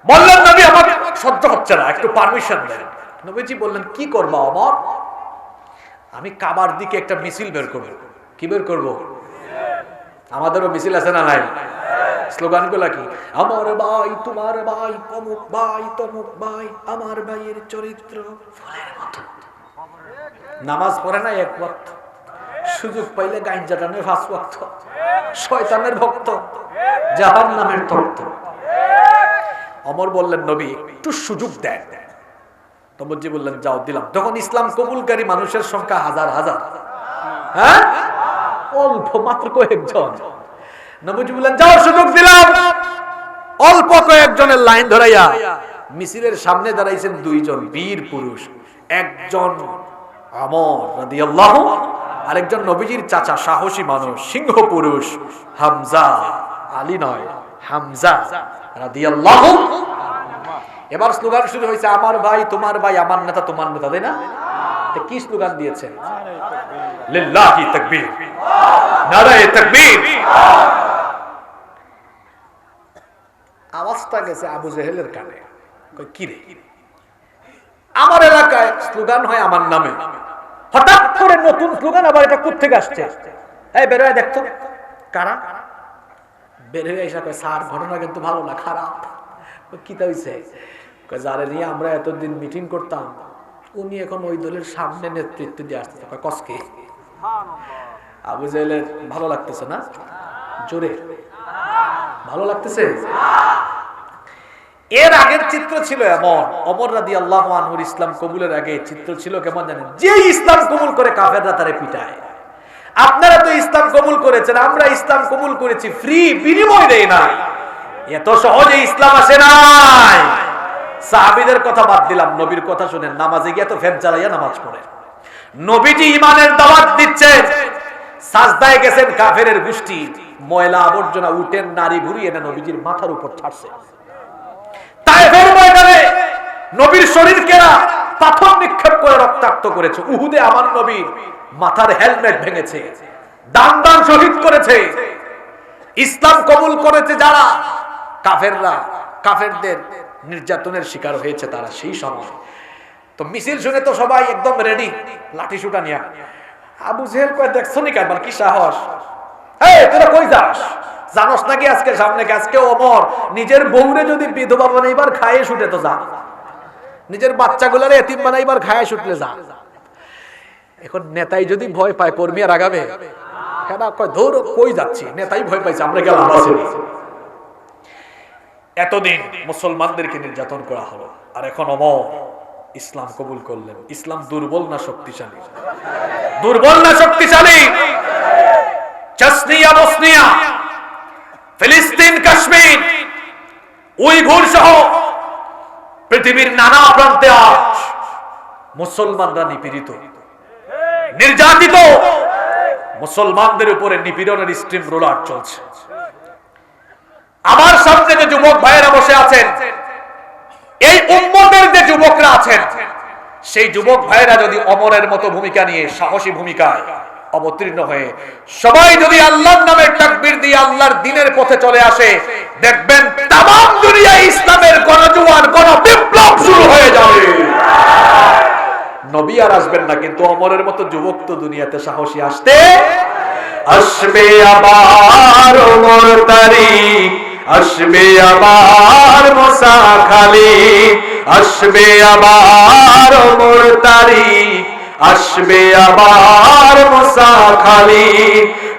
বললেন, নবী আমার সহ্য হচ্ছে না, একটু পারমিশন দেন। নবীজি বললেন, কি করবো অমর? আমি কাবার দিকে একটা মিছিল বের করব। কি বের করব? আমাদেরও মিছিল আছে না নাই? স্লোগানগুলো কি? আমার ভাই তোমার ভাই, অমুক ভাই তমুক ভাই, আমার ভাইয়ের চরিত্র ফুলের মতো। নামাজ পড়ে না এক ওয়াক্ত, সুযোগ পাইলে গাঞ্জা টানে 5 ওয়াক্ত, শয়তানের ভক্ত, জাহান্নামের তত্ত্ব। ওমর বললেন নবী একটু সুযোগ দেন। নবীজি বললেন যাও দিলাম। তখন ইসলাম কবুলকারী মানুষের সংখ্যা হাজার হাজার, হ্যাঁ অল্প মাত্র কয়েকজন। নবীজি বললেন যাও সুযোগ দিলাম। অল্প কয়েকজনের লাইন ধরাইয়া মিছিলের সামনে দাঁড়াইছেন 2 জন বীর পুরুষ, একজন ওমর রাদিয়াল্লাহু, আরেকজন নবীজির চাচা সাহসী মানুষ, সিংহ পুরুষ হামজা, আলী নয় হামজা রাদিয়াল্লাহু। এবার স্লোগান শুরু হয়েছে আমার ভাই তোমার ভাই, আমার নেতা তোমার নেতা, তাই না? কি স্লোগান দিয়েছেন? লিল্লাহি তাকবীর, নারায়ে তাকবীর। আওয়াজটা গেছে আবু জেহেলের কানে, কই কি রে, আমার এলাকায় স্লোগান হয় আমার নামে, হঠাৎ করে নতুন স্লোগান, আবার এটা কোথা থেকে আসছে? এই বের হয়ে দেখতো কারা। বের হয়ে এসে কয় স্যার ঘটনা কিন্তু ভালো না, খারাপ। কি তা হইছে? কয় যারে নিয়ে আমরা এতদিন মিটিং করতাম উনি এখন ওই দলের সামনে নেতৃত্ব দিয়ে আসতেছে। কয় কসকে? আবু জেহেলের ভালো লাগতেছে না? জোরে ভালো লাগতেছে? এর আগের চিত্র ছিল এমন, ওমর রাদিয়াল্লাহু আনহুর ইসলাম কবুলের আগে চিত্র ছিল কেমন জানেন? যে ইসলাম কবুল করে কাফেররা তারে পিটায়। আপনারা তো ইসলাম কবুল করেছেন, আমরা ইসলাম কবুল করেছি ফ্রি, বিনিময় দেই না। এত সহজে ইসলাম আসে নাই। সাহাবীদের কথা বাদ দিলাম, নবীর কথা শুনেন। নামাজে গিয়ে তো ফের জ্বালাইয়া নামাজ পড়ে। নবীজি ঈমানের দাওয়াত দিচ্ছেন, সাজদায় গেছেন কাফেরের গোষ্ঠী, ময়লা আবর্জনা উটের নারী ভুড়ি এনে নবীজির মাথার উপর ছাড়ছে। তায়েফের ময়দানে নবীর শরীরকেরা পাথর নিক্ষেপ করে রক্তাক্ত করেছে। উহুদে আমার নবীর মাথার হেলমেট ভেঙেছে, দান দান শহীদ করেছে। ইসলাম কবুল করেছে যারা কাফেররা, কাফেরদের নির্যাতনের শিকার হয়েছে তারা সেই সময়। তো মিছিল শুনে তো সবাই একদম রেডি, লাঠি সুটা নিয়ে। আবু জেহেল কয় দেখছো নি কারবার কি সাহস? এই তোরা কই যাস? জানোস নাকি আজকে সামনে আজকে ওমর নিজের বউরে যদি বিধবা বানাইবার খায়ে শুটে তো যা, নিজের বাচ্চাগুলারে এতিম বানাইবার খায়ে শুটলে যা। এখন নেতাই যদি ভয় পায় কর্মী আর আগাবে কেন? কয় ধর কই যাচ্ছি, নেতাই ভয় পাইছে, আমরা গেলাম বাসে। এতদিন মুসলমানদেরকে নির্যাতন করা হলো, আর এখন ওমর ইসলাম কবুল করলেন। ইসলাম দুর্বল না শক্তিশালী? দুর্বল না শক্তিশালী? চেচনিয়া, বসনিয়া, ফিলিস্তিন, কাশ্মীর, উইঘুর সহ পৃথিবীর নানা প্রান্তে আজ মুসলমানরা নিপীড়িত, নির্যাতিত। মুসলমানদের উপরে নিপীড়নের স্ট্রিম রোলার চলছে। আমার সামনে যে যুবক ভাইয়েরা বসে আছেন, এই উম্মতের যে যুবকরা আছেন, সেই যুবক ভাইয়েরা যদি ওমরের মতো ভূমিকা নিয়ে সাহসী ভূমিকায় অবতীর্ণ হয়ে সবাই যদি আল্লাহর নামে তাকবীর দিয়ে আল্লাহর দ্বীনের পথে চলে আসে, দেখবেন তামাম দুনিয়ায় ইসলামের গণজোয়ার, গণবিপ্লব শুরু হয়ে যাবে। নবী আর আসবেন না, কিন্তু ওমরের মতো যুবক তো দুনিয়াতে সাহসী আসতে আসবে। আবার ওমর তারিক আসবে, আবার মুসা খালি আসবে, আবার ওমর তারিক আসবে, আবার মুসা খালি।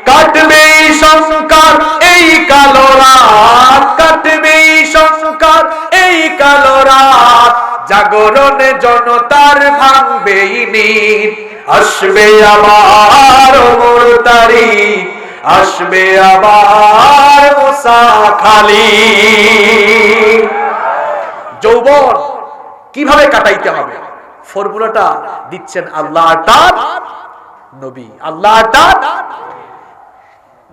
কাটবে সংকার এই কালো রাত, কাটবে সংকার এই কালো রাত, জাগরণে জনতার ভাঙবে নীত। আসবে আবার ওমর তারিক আসবে, আবার মুসা খালি। যৌবন কিভাবে কাটাইতে হবে ফর্মুলাটা দিচ্ছেন আল্লাহর তার নবী। আল্লাহর তার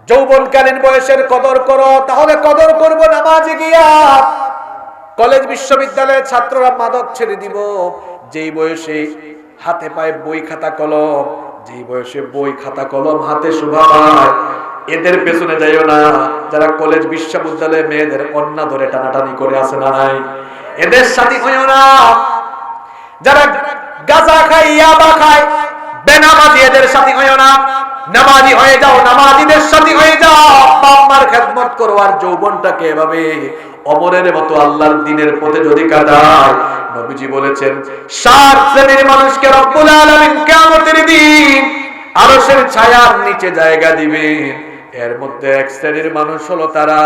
যৌবনকালীন বয়সের কদর করো, তাহলে কদর করবো নামাজে গিয়া। কলেজ বিশ্ববিদ্যালয়ের ছাত্ররা মাদক ছেড়ে দিব যেই বয়সে হাতে পায়ে বই খাতা কলম, যেই বয়সে বই খাতা কলম হাতে শোভা পায়, এদের পেছনে যাইও না। যারা কলেজ বিশ্ববিদ্যালয়ে মেয়েদের অন্না ধরে টানাটানি করে আছে না নাই, এদের সাথে হইও না। যারা গাঁজা খায়, ইয়াবা খায়, বেনামাজি, এদের সাথে হইও না। নামাজি হয়ে যাও, নামাজিদের সাথে হয়ে যাও। বাপ মার খেদমত ইবাদত করো আর যৌবনটাকে এভাবে অমরের মতো আল্লাহর দ্বীনের পথে যদি কাটায়, নবীজি বলেছেন 7 শ্রেণীর মানুষকে রব্বুল আলামিন কিয়ামতের দিন আরশের ছায়ার নিচে জায়গা দিবেন। এর মধ্যে এক শ্রেণীর মানুষ হলো তারা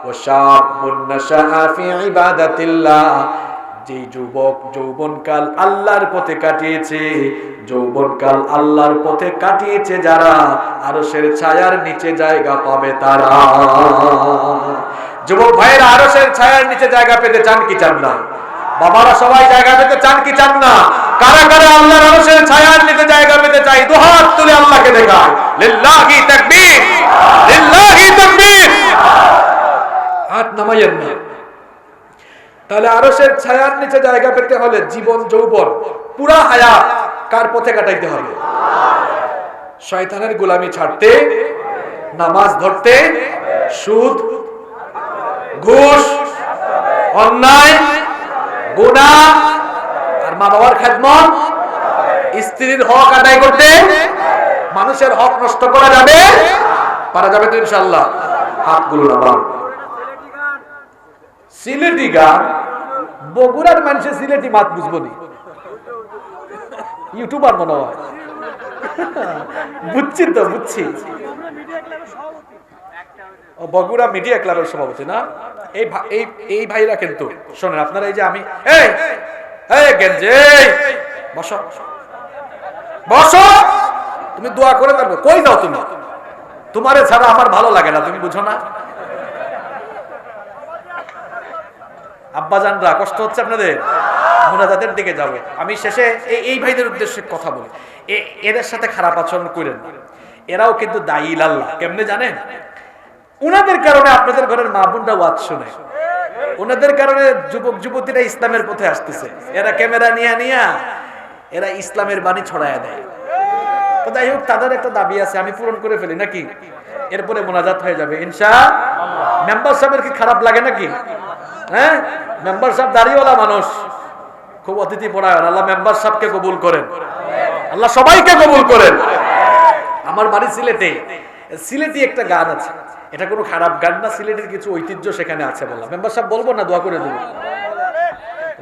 ওয়াশাবুন নাশাআ ফি ইবাদাতিল্লাহ, যে যুবক যৌবনকাল আল্লাহর পথে কাটিয়েছে, যৌবনকাল আল্লাহর পথে কাটিয়েছে যারা, আরশের ছায়ার নিচে জায়গা পাবে তারা। যুবক ভাইয়েরা আরশের ছায়ার নিচে জায়গা পেতে চান কি চান না? বাবারা সবাই জায়গা পেতে চান কি চান না? কারা কারা আল্লাহর আরশের ছায়ার নিচে জায়গা পেতে চাই? দুই হাত তুলে আল্লাহকে দেখায়। লিল্লাহি তাকবীর, লিল্লাহি তাকবীর। হাত নামাইয়েন না। তাহলে আরশের ছায়ার নিচে জায়গা পেতে হলে জীবন যৌবন পুরা হায়াত কার পথে কাটাইতে হবে? শয়তানের গোলামি ছাড়তে, নামাজ ধরতে, সুদ ঘুষ অন্যায় গুনাহ আর মা বাবার খেদমত, স্ত্রীর হক আদায় করতে, মানুষের হক নষ্ট করা যাবে? পারা যাবে তো ইনশাআল্লাহ? হাতগুলো নামান। সিলেটি গান, বগুড়ার মানুষের সিলেটি মাত বুঝবো নি, ইউটিউবার মনে হয়। বুঝছি তো, বুঝছি। বগুড়া মিডিয়া ক্লাবের সভাপতি না? এই ভাইরা কিন্তু শোনেন, আপনারা এই যে আমি গেঞ্জে বসো বসো, তুমি দোয়া করে পারবে। কই যাও তুমি? তোমারে ছাড়া আমার ভালো লাগে না, তুমি বুঝো না? আব্বাজানরা কষ্ট হচ্ছে আপনাদের, মুনাজাতের দিকে যাবে। আমি শেষে এই ভাইদের উদ্দেশ্যে কথা বলি, এদের সাথে খারাপ আচরণ করেন না, এরাও কিন্তু দায়ী আল্লাহ। কেমনে জানেন? উনাদের কারণে আপনাদের ঘরের মা বোনরা ওয়াজ শুনে, উনাদের কারণে যুবক যুবতীরা ইসলামের পথে আসতেছে। এরা ক্যামেরা নিয়ে এরা ইসলামের বাণী ছড়ায় দেয়। তো যাই হোক, তাদের একটা দাবি আছে, আমি পূরণ করে ফেলি নাকি? এরপরে মোনাজাত হয়ে যাবে ইনশাআল্লাহ। মেম্বার সাহেবের কি খারাপ লাগে নাকি? হ্যাঁ, মেম্বার সাহেব দাড়িওয়ালা মানুষ, খুব অতিথি পরায়ণ। আল্লাহ মেম্বার সাহেবকে কবুল করেন, আল্লাহ সবাইকে কবুল করেন। আমার বাড়ি সিলেটে, সিলেটি একটা গান আছে, এটা কোনো খারাপ গান না, সিলেটের কিছু ঐতিহ্য সেখানে আছে। বললাম মেম্বার সাহেব বলবো না, দোয়া করে দেবো।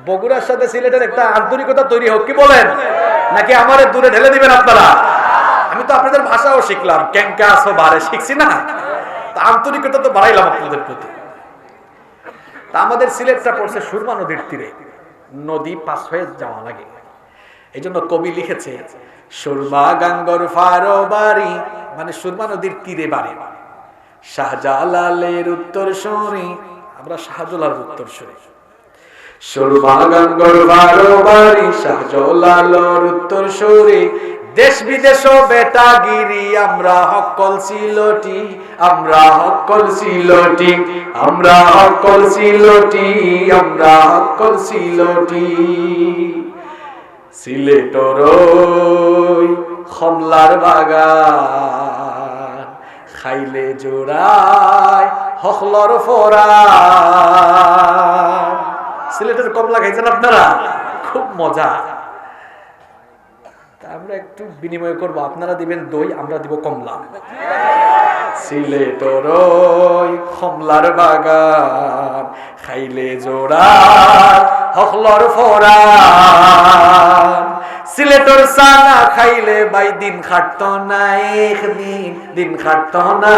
বগুড়ার সাথে সিলেটের একটা আন্তরিকতা তৈরি হোক, কি বলেন? নাকি আমারে দূরে ঢেলে দিবেন আপনারা? আমি তো আপনাদের ভাষাও শিখলাম, ক্যাঙ্কা আসো বারে শিখছি না, তা আন্তরিকতা তো বাড়াইলাম আপনাদের প্রতি। তা আমাদের সিলেটটা পড়ছে সুরমা নদীর তীরে, নদী পাস হয়ে যাওয়া লাগে। এই জন্য কবি লিখেছে সুরমা গাঙ্গর ফারো বাড়ি, মানে সুরমা নদীর তীরে বাড়ি। শাহজালালের উত্তর সরি, আমরা শাহজালালের উত্তর সরি। সুরমা গাঙ্গর ফারো বাড়ি, শাহজালালের উত্তর সরি। দেশ বিদেশ বেটাগিরি, আমরা হকল সিলটি, আমরা হকল সিলটি, আমরা হকল সিলটি, আমরা হকল সিলটি। সিলেটর কমলার বাগান, খাইলে জোড়ায় হকলর ফোরান। সিলেটের কমলা খাইছেন আপনারা? খুব মজা। আমরা একটু বিনিময় করব, আপনারা দিবেন দই, আমরা দিব কমলা। সিলেটর কমলার বাগান, খাইলে জোড়া হকলর ফোরান। সিলেটর সানা খাইলে বাই দিন খাটতো না একদিন, দিন খাটতো না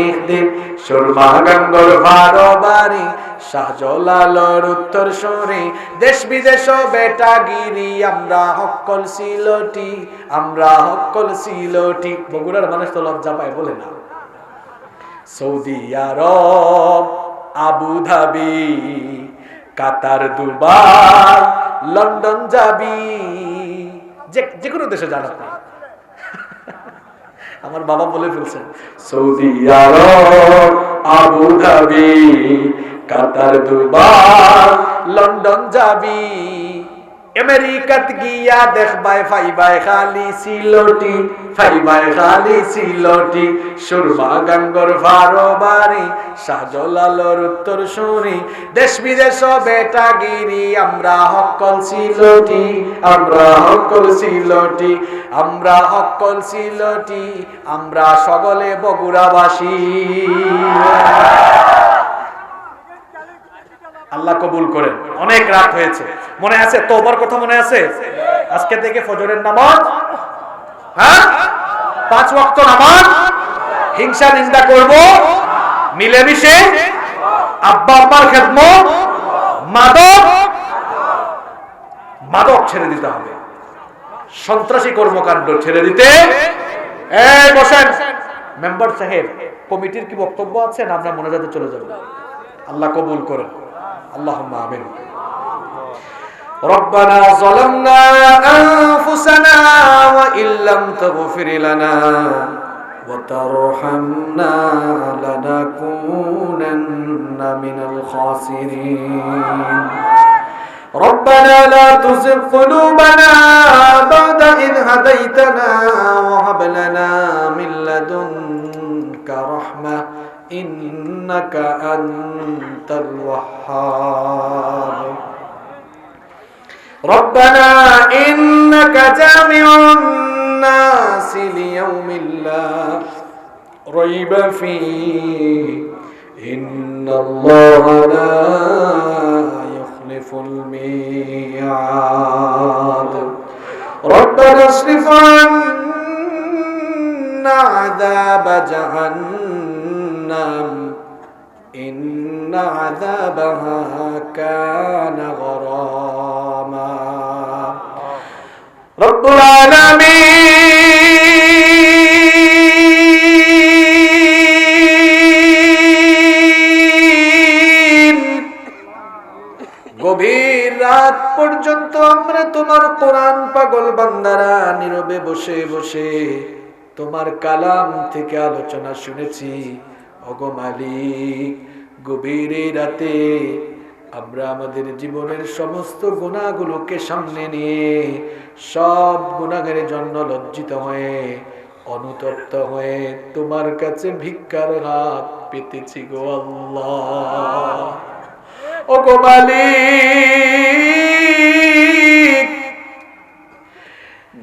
একদিন। সুরমা গাঙ্গর ভারো বাড়ি, শাহজালালের উত্তর সরি। দেশ বিদেশ বেটাগিরি, আমরা হকল সিলটি, আমরা হকল সিলটি। বগুড়ার মানুষ তো লজ্জা পায়, বলে না। সৌদি আরব, আবু ধাবি, কাতার, দুবাই, লন্ডন যাবি, যে কোনো দেশে যান আপনি। আমার বাবা বলে ফেলছেন সৌদি আরব, আবু ধাবি, কাতার, দুবাই, লন্ডন যাবি। আমেরিকাত গিয়া দেখবাই ফাইবাই খালি সিলটি, ফাইবাই খালি সিলটি, সুরমা গাঙ্গর ফারবারি, শাহজালালর উত্তর শুনি, দেশ বিদেশ বেটাগিরি, আমরা হকল সিলটি, আমরা হকল সিলটি, আমরা হকল সিলটি, আমরা সকলে বগুড়াবাসী। আল্লাহ কবুল করেন। অনেক রাত হয়েছে, মনে আছে তওবার কথা মনে আছে? আজকে থেকে ফজরের নামাজ, হ্যাঁ 5 ওয়াক্ত নামাজ, হিংসা নিন্দা করব, মিলেমিশে আব্বা আম্মার খেদমত, মাদক মাদক ছেড়ে দিতে হবে, সন্ত্রাসী কর্মকাণ্ড ছেড়ে দিতে। এই বসেন মেম্বার সাহেব, কমিটির কি বক্তব্য আছে না আমরা মোনাজাতে চলে যাব? আল্লাহ কবুল করেন, আল্লাহুম্মা আমিন। ربنا ظلمنا أنفسنا وإن لم تغفر لنا وترحمنا لنكونن من الخاسرين ربنا لا تزغ قلوبنا بعد إذ هديتنا وهب لنا من لدنك رحمة إنك أنت الوهاب ربنا إنك جامع الناس ليوم لا ريب فيه إن الله لا يخلف الميعاد ربنا اصرف عنا عذاب جهنم إن عذابها كان غراما رب العالمين গভীর রাত পর্যন্ত আমরা তোমার কোরআন পাগল বান্দারা নীরবে বসে বসে তোমার কালাম থেকে আলোচনা শুনেছি। ওগো মালিক, গভীর রাতে আমরা আমাদের জীবনের সমস্ত গুনাহগুলোকে সামনে নিয়ে সব গুনাহের জন্য লজ্জিত হয়ে অনুতপ্ত হয়ে তোমার কাছে ভিক্ষার হাত পেতেছি গো আল্লাহ। ওগো মালিক,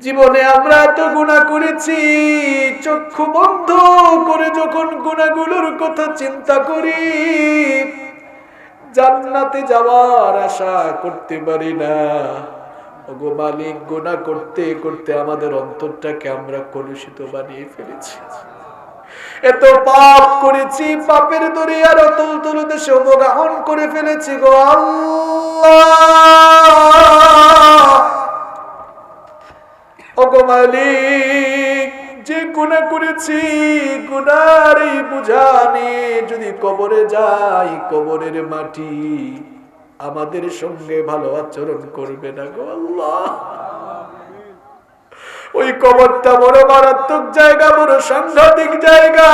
জীবনে আমরা তো গুনাহ করেছি, চক্ষু বন্ধ করে যখন গুনাহগুলোর কথা চিন্তা করি জান্নাতে যাওয়ার আশা করতে পারি না। ওগো মালিক, গুনাহ করতে করতে আমাদের অন্তরটাকে আমরা কলুষিত বানিয়ে ফেলেছি। এত পাপ করেছি, পাপের দরিয়ার অতল তলদেশে অবগাহন করে ফেলেছি গো আল্লাহ। ওগো মালিক, যে গুনাহ করেছি গুনার এই বোঝা নিয়ে যদি কবরে যাই, কবরের মাটি আমাদের সঙ্গে ভালো আচরণ করবে না গো আল্লাহ। ওই কবরটা বড় মারাত্মক জায়গা, বড় সাংঘাতিক জায়গা।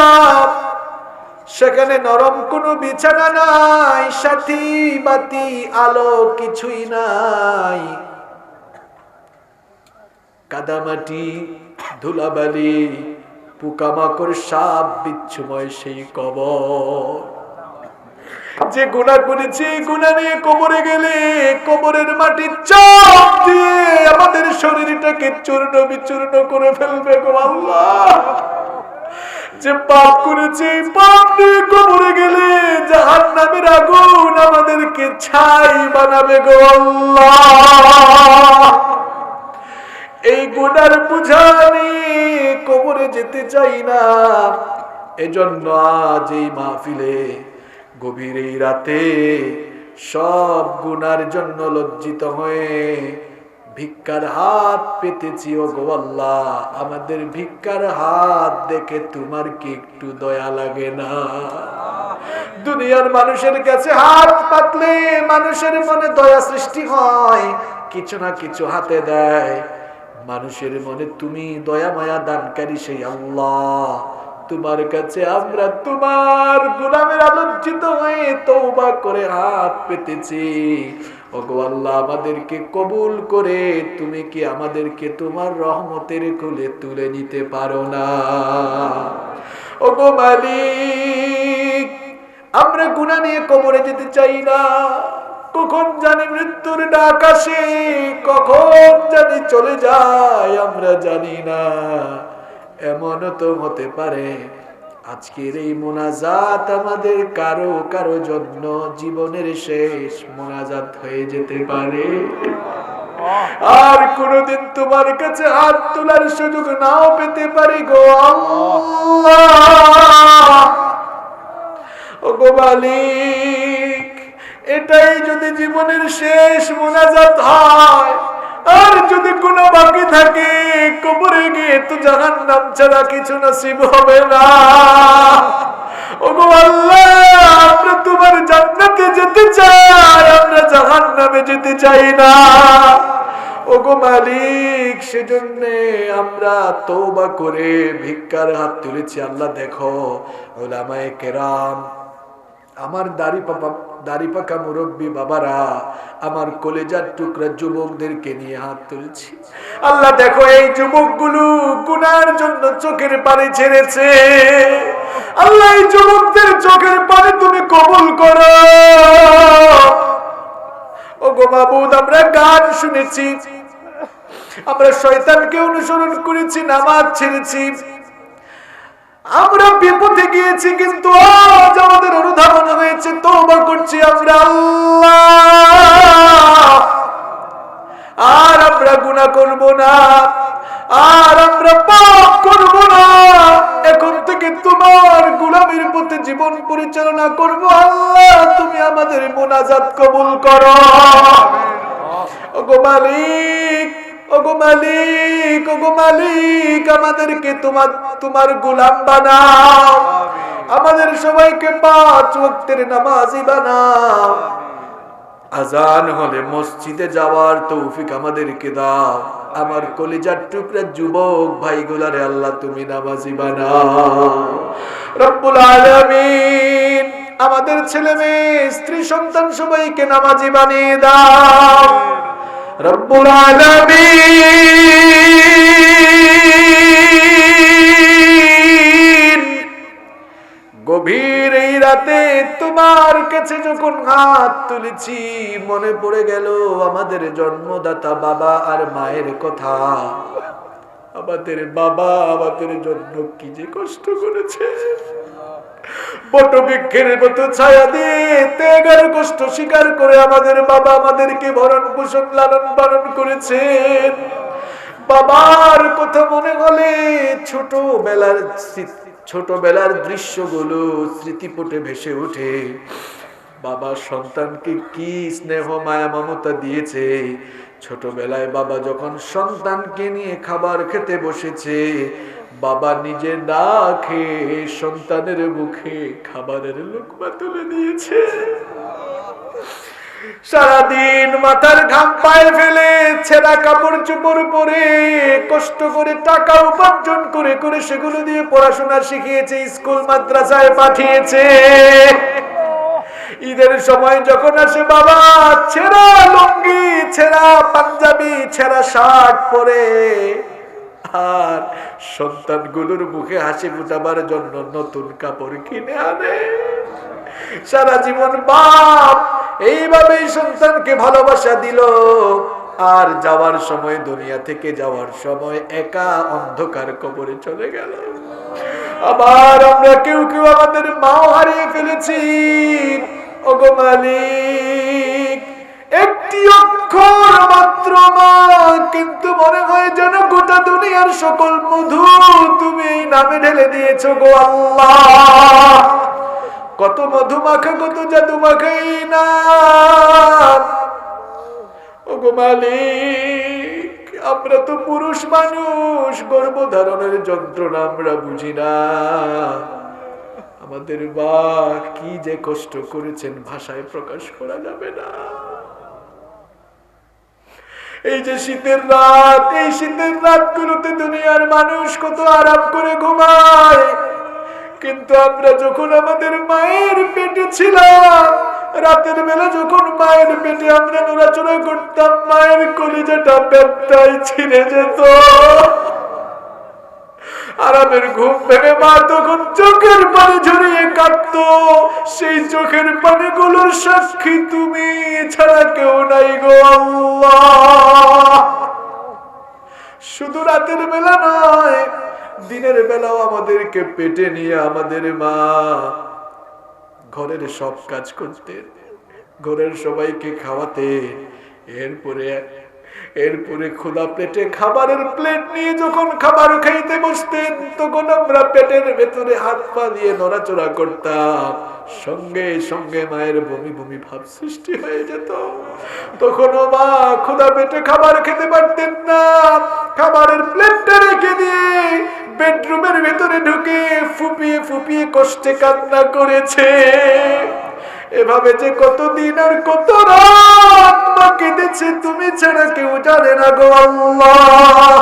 সেখানে নরম কোনো বিছানা নাই, সাথী বাতি আলো কিছুই নাই, কাদামাটি ধুলাবালি পোকামাকড় সাপ বিচ্ছুময় সেই কবর। যে গুনাহ করেছি, গুনাহ নিয়ে কবরে গেলে কবরের মাটি চাপ দিয়ে আমাদের শরীরটাকে চূর্ণ বিচূর্ণ করে ফেলবে গো আল্লাহ। যে পাপ করেছি, পাপ নিয়ে কবরে গেলে জাহান্নামের আগুন আমাদেরকে ছাই বানাবে গো আল্লাহ। এই গুনার বোঝা নিয়ে কবরে যেতে চাই না। এজন্য আজ এই মাহফিলে গভীর এই রাতে সব গুনার জন্য লজ্জিত হয়ে ভিক্ষার হাত পেতেছি। ও গো আল্লাহ, আমাদের ভিক্ষার হাত দেখে তোমার কি একটু দয়া লাগে না? দুনিয়ার মানুষের কাছে হাত পাতলে মানুষের মনে দয়া সৃষ্টি হয়, কিছু না কিছু হাতে দেয়। মানুষের মনে তুমি দয়া মায়া দানকারী সেই আল্লাহ, তোমার কাছে আমরা তোমার গোলামের আলোচিত হয়ে তওবা করে হাত পেতেছি। ও ওগো আল্লাহ আমাদেরকে কবুল করে তুমি কি আমাদেরকে তোমার রহমতের কোলে তুলে নিতে পারো না? ওগো মালিক, আমরা গুনাহ নিয়ে কবরে যেতে চাই না। কখন জানি মৃত্যুর ডাক আসে, কখন জানি চলে যায় আমরা জানি না। এমনও তো হতে পারে আজকের এই মোনাজাত আমাদের কারো কারো জন্য জীবনের শেষ মোনাজাত হয়ে যেতে পারে। আর কোনদিন তোমার কাছে হাত তোলার সুযোগ নাও পেতে পারি গো আল্লাহ। ওগো মালিক, এটাই যদি জীবনের শেষ মোনাজাত হয়, আর যদি কোনো বাকি থাকে কবরে গিয়ে তো জাহান্নাম ছাড়া কিছু নসিব হবে না। ওগো আল্লাহ, আমরা তোমার জান্নাতে যেতে চাই, আমরা জাহান্নামে যেতে চাই না। ওগো মালিক, সেজন্য আমরা তওবা করে ভিক্ষার হাত তুলেছি। আল্লাহ দেখো, উলামায়ে কেরাম, আমার দাড়ি পাকা মুরব্বী বাবারা, আমার কলেজার টুকরা যুবকদেরকে নিয়ে হাত তুলছি। আল্লাহ দেখো, এই যুবকগুলো গুনার জন্য চোখের পানি ছেড়েছে। আল্লাহ, এই যুবকদের চোখের পানি তুমি কবুল করো। ওগো মাবুদ, আমরা গান শুনেছি, আমরা শয়তানকে অনুসরণ করেছি, নামাজ ছেড়েছি, আমরা বিপদে গিয়েছি, কিন্তু আজ আমাদের অনুধাবন হয়েছে, তওবা করছি আমরা আল্লাহ। আর আমরা গুনাহ করব না, আর আমরা পাপ করব না। এখন থেকে তোমার গোলামীর পথে জীবন পরিচালনা করব আল্লাহ। তুমি আমাদের মোনাজাত কবুল করো। ওগো মালিক, ওগো মালিক, ওগো মালিক, আমাদেরকে তোমার গোলাম বানাও। আমাদের সবাইকে 5 ওয়াক্তের নামাজি বানাও। আজান হলে মসজিদে যাওয়ার তৌফিক আমাদেরকে দাও। আমার কলিজার টুকরা যুবক ভাইগুলারে আল্লাহ তুমি নামাজি বানাও। রব্বুল আলামিন, আমাদের ছেলে মেয়ে স্ত্রী সন্তান সবাইকে নামাজি বানিয়ে দাও। রব্বুল আলামিন, গভীর এই রাতে তোমার কাছে যখন হাত তুলেছি, মনে পড়ে গেল আমাদের জন্মদাতা বাবা আর মায়ের কথা। আমাদের বাবা আমাদের জন্য কি যে কষ্ট করেছে, বটবৃক্ষের মতো ছায়া দিয়ে ত্যাগের কষ্ট স্বীকার করে আমাদের বাবা আমাদেরকে ভরণ পোষণ লালন পালন করেছেন। বাবার কথা মনে হলে ছোটবেলার দৃশ্যগুলো স্মৃতিপটে ভেসে ওঠে। বাবা সন্তানকে কি স্নেহ মায়া মমতা দিয়েছে। ছোটবেলায় বাবা যখন সন্তানকে নিয়ে খাবার খেতে বসেছে, বাবা নিজে না খেয়ে সন্তানের মুখে খাবারের লোকমা তুলে দিয়েছে। সারাদিন মাথার ঘাম পায়ে ফেলে ছেঁড়া কাপড় চোপড় পরে কষ্ট করে টাকা উপার্জন করে করে সেগুলো দিয়ে পড়াশোনা শিখিয়েছে, স্কুল মাদ্রাসায় পাঠিয়েছে। ঈদের সময় যখন আসে বাবা ছেঁড়া লুঙ্গি, ছেঁড়া পাঞ্জাবি, ছেঁড়া শার্ট পরে আর সন্তানগুলোর মুখে হাসি ফুটাবার জন্য নতুন কাপড় কিনে আনে। সারা জীবন বাপ এইভাবেই সন্তানকে ভালোবাসা দিল। আর যাওয়ার সময়, দুনিয়া থেকে যাওয়ার সময় একা অন্ধকার কবরে চলে গেল। আবার আমরা কেউ কেউ আমাদের মাও হারিয়ে ফেলেছি। ওগো মালিক, একটি অক্ষর মাত্র মা, কিন্তু মনে হয় যেন গোটা দুনিয়ার সকল মধু তুমি এই নামে ঢেলে দিয়েছো গো আল্লাহ। কত মধু মাখা, কত জাদু মাখা এই নাম। ওগো মালিক, আমরা তো পুরুষ মানুষ, গর্ভধারণের যন্ত্রণা আমরা বুঝি না। আমাদের মা কি যে কষ্ট করেছেন ভাষায় প্রকাশ করা যাবে না। এই যে শীতের রাত, এই শীতের রাতগুলোতে দুনিয়ার মানুষ কত আরাম করে ঘুমায়, কিন্তু আমরা যখন আমাদের মায়ের পেটে ছিলাম রাতের বেলা যখন মায়ের পেটে আমরা নড়াচড়া করতাম, মায়ের কলিজাটা পেটটাই ছিঁড়ে যেত। আরামের ঘুম ভেঙে মা তখন চোখের পানি ঝরিয়ে কাঁদতো। সেই চোখের পানিগুলোর সাক্ষী তুমি ছাড়া কেউ নাই গো আল্লাহ। শুধু রাতের বেলা নয়, দিনের বেলাও আমাদেরকে পেটে নিয়ে আমাদের মা ঘরের সব কাজ করতেন, ঘরের সবাইকে খাওয়াতে। এরপরে ক্ষুধা পেটে খাবারের প্লেট নিয়ে যখন খাবার খাইতে বসতেন, তখন আমরা পেটের ভেতরে হাত পা দিয়ে নড়াচড়া করতাম। সঙ্গে সঙ্গে মায়ের বমি বমি ভাব সৃষ্টি হয়ে যেত। তখনও মা ক্ষুধা পেটে খাবার খেতে পারতেন না। খাবারের প্লেটটা রেখে দিয়ে বেডরুমের ভেতরে ঢুকে ফুপিয়ে ফুপিয়ে কষ্টে কান্না করেছে। এভাবে যে কতদিন আর কত রাত মা কেঁদেছে, তুমি ছাড়া কেউ জানে না গো আল্লাহ।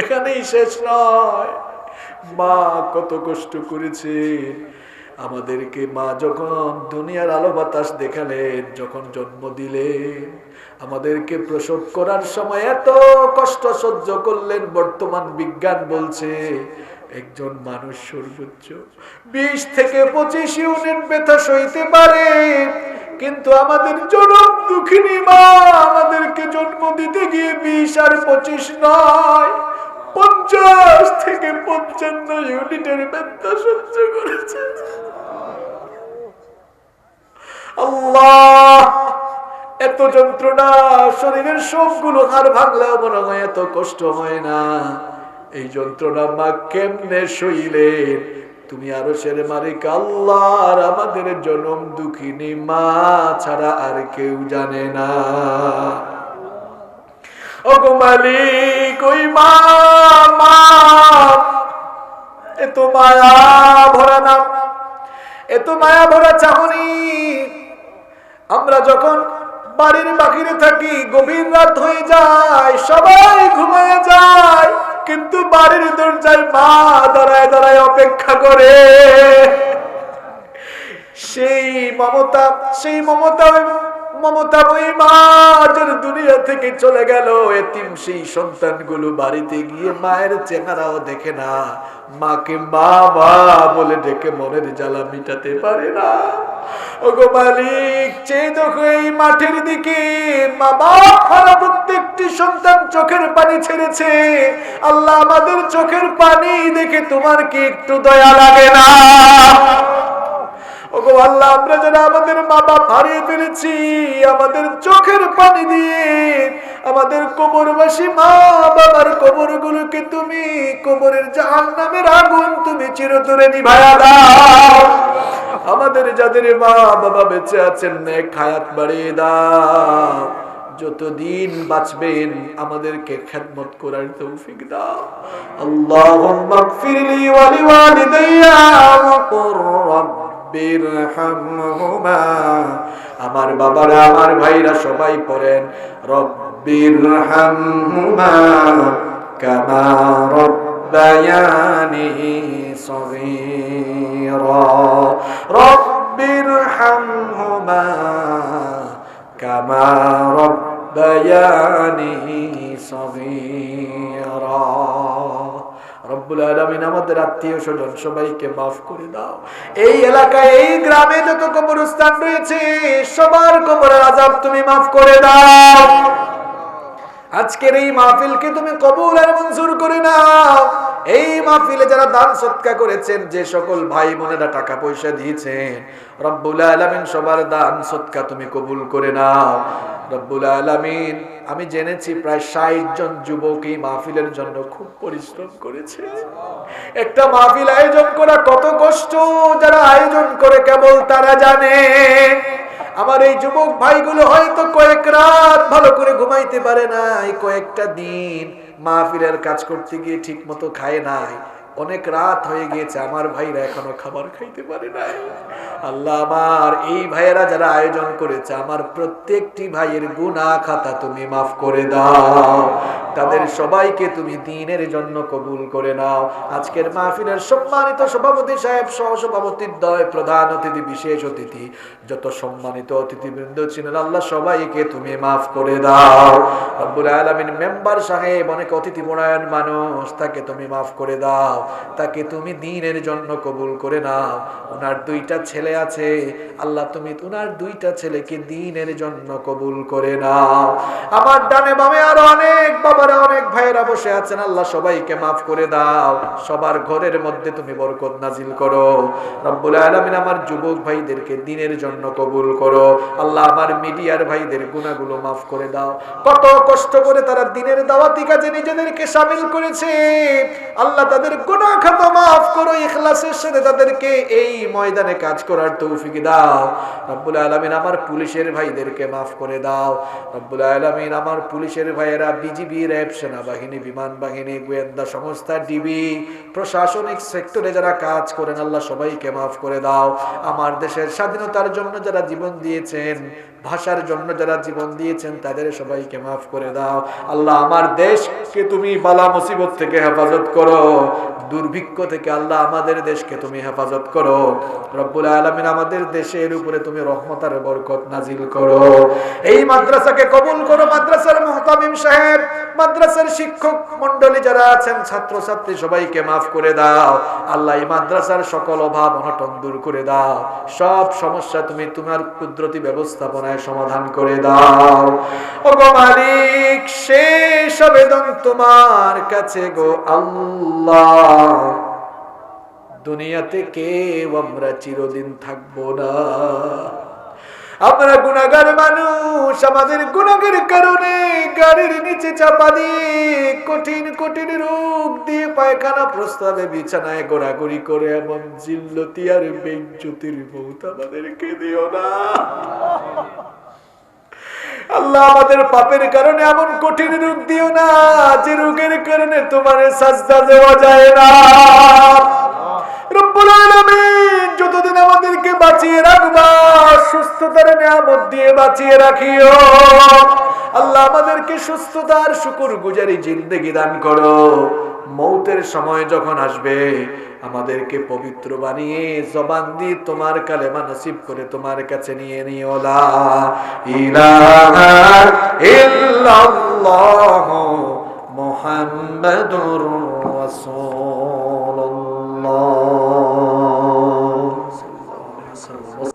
এখানেই শেষ নয়, মা কত কষ্ট করেছে আমাদেরকে। মা যখন দুনিয়ার আলো বাতাস দেখালেন, যখন জন্ম দিলেন, আমাদেরকে প্রসব করার সময় এত কষ্ট সহ্য করলেন। বর্তমান বিজ্ঞান বলছে একজন মানুষ সর্বোচ্চ 20 থেকে 25 ইউনিট ব্যথা সইতে পারে, কিন্তু আমাদের জনম দুঃখিনী মা আমাদেরকে জন্ম দিতে গিয়ে 20 আর 25 নয়, 50 থেকে 55 ইউনিটের ব্যথা সহ্য করেছে। আল্লাহ, এত যন্ত্রণা, শরীরের সবগুলো হাড় ভাঙলেও মনে হয় এত কষ্ট হয় না। এই যন্ত্রণা মা কেমনে সইলেন? তুমি আরশের মালিক আল্লাহ আর আমাদের জনম দুঃখিনী মা ছাড়া আর কেউ জানে না। ওগো মালিক, ওই মা এত মায়া ভরা নাম, এত মায়া ভরা চাহনি। আমরা যখন বাড়ির বাহিরে থাকি, গভীর রাত হয়ে যায়, সবাই ঘুমিয়ে যায়, কিন্তু বাড়ির দরজায় মা দাঁড়ায় দাঁড়ায় অপেক্ষা করে। সেই মমতা ওই মা যার দুনিয়া থেকে চলে গেল, এতিম সেই সন্তানগুলো বাড়িতে গিয়ে মায়ের চেহারাও দেখে না, মাকে মা মা বলে ডেকে মনের জ্বালা মিটাতে পারে না। ওগো মালিক, চেয়ে দেখো এই মাঠের দিকে, মা বাপ হারা প্রত্যেকটি সন্তান চোখের পানি ছেড়েছে। আল্লাহ, আমাদের চোখের পানি দেখে তোমার কি একটু দয়া লাগে না? ওগো আল্লাহ, আমরা যারা আমাদের মা বাপ হারিয়ে ফেলেছি, আমাদের চোখের পানি দিয়ে আমাদের কবরবাসী মা বাবার কবরগুলোকে তুমি কবরের জাহান্নামের আগুন তুমি চিরতরে নিভায়া দাও। আমাদের যাদের মা বাবা বেঁচে আছেন, নেক হায়াত বাড়িয়ে দাও। যতদিন বাঁচবেন আমাদেরকে খেদমত করার তৌফিক দাও। আল্লাহুম্মা গফিরলি ওয়া লিওয়ালিদাইয়া ওয়া কুর রাব্বিরহামহুমা। আমার বাবারা, আমার ভাইরা সবাই পড়েন রব্বিরহামহুমা কামা রব্বায়ানি সগীরা। রব্বিরহামহুমা কামা রব্বায়ানি সগীরা। রব্বুল আলামিন আমাদের আত্মীয় স্বজন সবাইকে মাফ করে দাও। এই এলাকায়, এই গ্রামে যত কবরস্থান রয়েছে, সবার কবরের আযাব তুমি মাফ করে দাও। আজকের এই মাহফিলকে তুমি কবুল আর মঞ্জুর করে নাও। এই মাহফিলে যারা দান সদকা করেছেন, যে সকল ভাই বোনেরা টাকা পয়সা দিয়েছেন, রব্বুল আলামিন সবার দান সদকা তুমি কবুল করে নাও। রব্বুল আলামিন, আমি জেনেছি প্রায় 60 জন যুবক এই মাহফিলের জন্য খুব পরিশ্রম করেছে। একটা মাহফিল আয়োজন করা কত কষ্ট, যারা আয়োজন করে কেবল তারা জানে। আমার এই যুবক ভাইগুলো হয়তো কয়েক রাত ভালো করে ঘুমাইতে পারে নাই, কয়েকটা দিন মাহফিলের কাজ করতে গিয়ে ঠিক মতো খায় নাই, অনেক রাত হয়ে গিয়েছে, আমার ভাইরা এখনো খাবার খাইতে পারে নাই। আল্লাহ, আমার এই ভাইয়েরা যারা আয়োজন করেছে, আমার প্রত্যেকটি ভাইয়ের গুনাহ খাতা তুমি মাফ করে দাও, তাদের সবাইকে তুমি দ্বীনের জন্য কবুল করে নাও। আজকের মাহফিলের সম্মানিত সভাপতি সাহেব, সহসভাপতি দ্বয়, প্রধান অতিথি, বিশেষ অতিথি, যত সম্মানিত অতিথিবৃন্দ ছিলেন, আল্লাহ সবাইকে তুমি মাফ করে দাও রব্বুল আলামিন। মেম্বার সাহেব অনেক অতিথি পরায়ণ মানুষ, তাকে তুমি মাফ করে দাও, তাকে তুমি দ্বীনের জন্য কবুল করে নাও। ওনার দুইটা ছেলে আছে, আল্লাহ তুমি ওনার দুইটা ছেলেকে দ্বীনের জন্য কবুল করে নাও। আমার ডানে বামে আরো অনেক বাবারা, অনেক ভাইয়েরা বসে আছেন, আল্লাহ সবাইকে মাফ করে দাও, সবার ঘরের মধ্যে তুমি বরকত নাজিল করো রব্বুল আলামিন। আমার যুবক ভাইদেরকে দ্বীনের জন্য কবুল করো আল্লাহ। আমার মিডিয়ার ভাইদের গুনাহগুলো মাফ করে দাও, কত কষ্ট করে তারা দ্বীনের দাওয়াতি কাজে নিজেদেরকে শামিল করেছে, আল্লাহ তাদের গুনাহ খাতা মাফ করো, ইখলাসের সাথে তাদেরকে এই ময়দানে কাজ করার তৌফিক দাও রব্বুল আলামিন। আমার পুলিশের ভাইদেরকে মাফ করে দাও রব্বুল আলামিন। আমার পুলিশের ভাইয়েরা, বিজিবি, র্যাব, সেনাবাহিনী, বিমান বাহিনী, গোয়েন্দা সংস্থা, ডিবি, প্রশাসনিক সেক্টরে যারা কাজ করেন, আল্লাহ সবাইকে মাফ করে দাও। আমার দেশের স্বাধীনতার জন্য যারা জীবন দিয়েছেন, ভাষার জন্য যারা জীবন দিয়েছেন, তাদের সবাইকে মাফ করে দাও আল্লাহ। আমার দেশকে তুমি বালা মুসিবত থেকে হেফাজত করো, দুর্ভিক্ষ থেকে আল্লাহ আমাদের দেশকে তুমি হেফাজত করো রব্বুল আলামিন। আমাদের দেশের উপরে তুমি রহমত আর বরকত নাজিল করো। এই মাদ্রাসাকে কবুল করো, মাদ্রাসার মুহতামিম সাহেব, মাদ্রাসার শিক্ষক মণ্ডলী যারা আছেন, ছাত্র ছাত্রী সবাইকে মাফ করে দাও আল্লাহ। এই মাদ্রাসার সকল অভাব অনটন দূর করে দাও, সব সমস্যা তুমি তোমার কুদরতি ব্যবস্থাপনায় সমাধান করে দাও। ওগো মালিক, শেষ আবেদন তোমার কাছে গো আল্লাহ, দুনিয়াতে কেউ আমরা চিরদিন থাকবো না, আমরা গুনাহগার মানুষ, আমাদের গুনাহের কারণে গাড়ির নিচে চাপা দিয়ে, কঠিন কঠিন রোগ দিয়ে, পায়খানা প্রস্তাবে বিছানায় গোড়াগড়ি করে এমন জিল্লতি আর বেইজ্জতির মৌত আমাদেরকে দিও না আল্লাহ। আমাদের পাপের কারণে এমন কঠিন রোগ দিও না, যে রোগের কারণে তোমার সাজদা দেওয়া যায় না রব্বুল আলামিন। যতদিন আমাদেরকে বাঁচিয়ে রাখবা, সুস্থতার নিয়ামত দিয়ে বাঁচিয়ে রাখিও আল্লাহ। আমাদেরকে সুস্থতার শুকরগুজারি জিন্দেগি দান করো। মৌতের সময় যখন আসবে, আমাদেরকে পবিত্র বানিয়ে জবান দিয়ে তোমার কালেমা নসিব করে তোমার কাছে নিয়ে নিও। লা ইলাহা ইল্লাল্লাহু মুহাম্মাদুর রাসূল।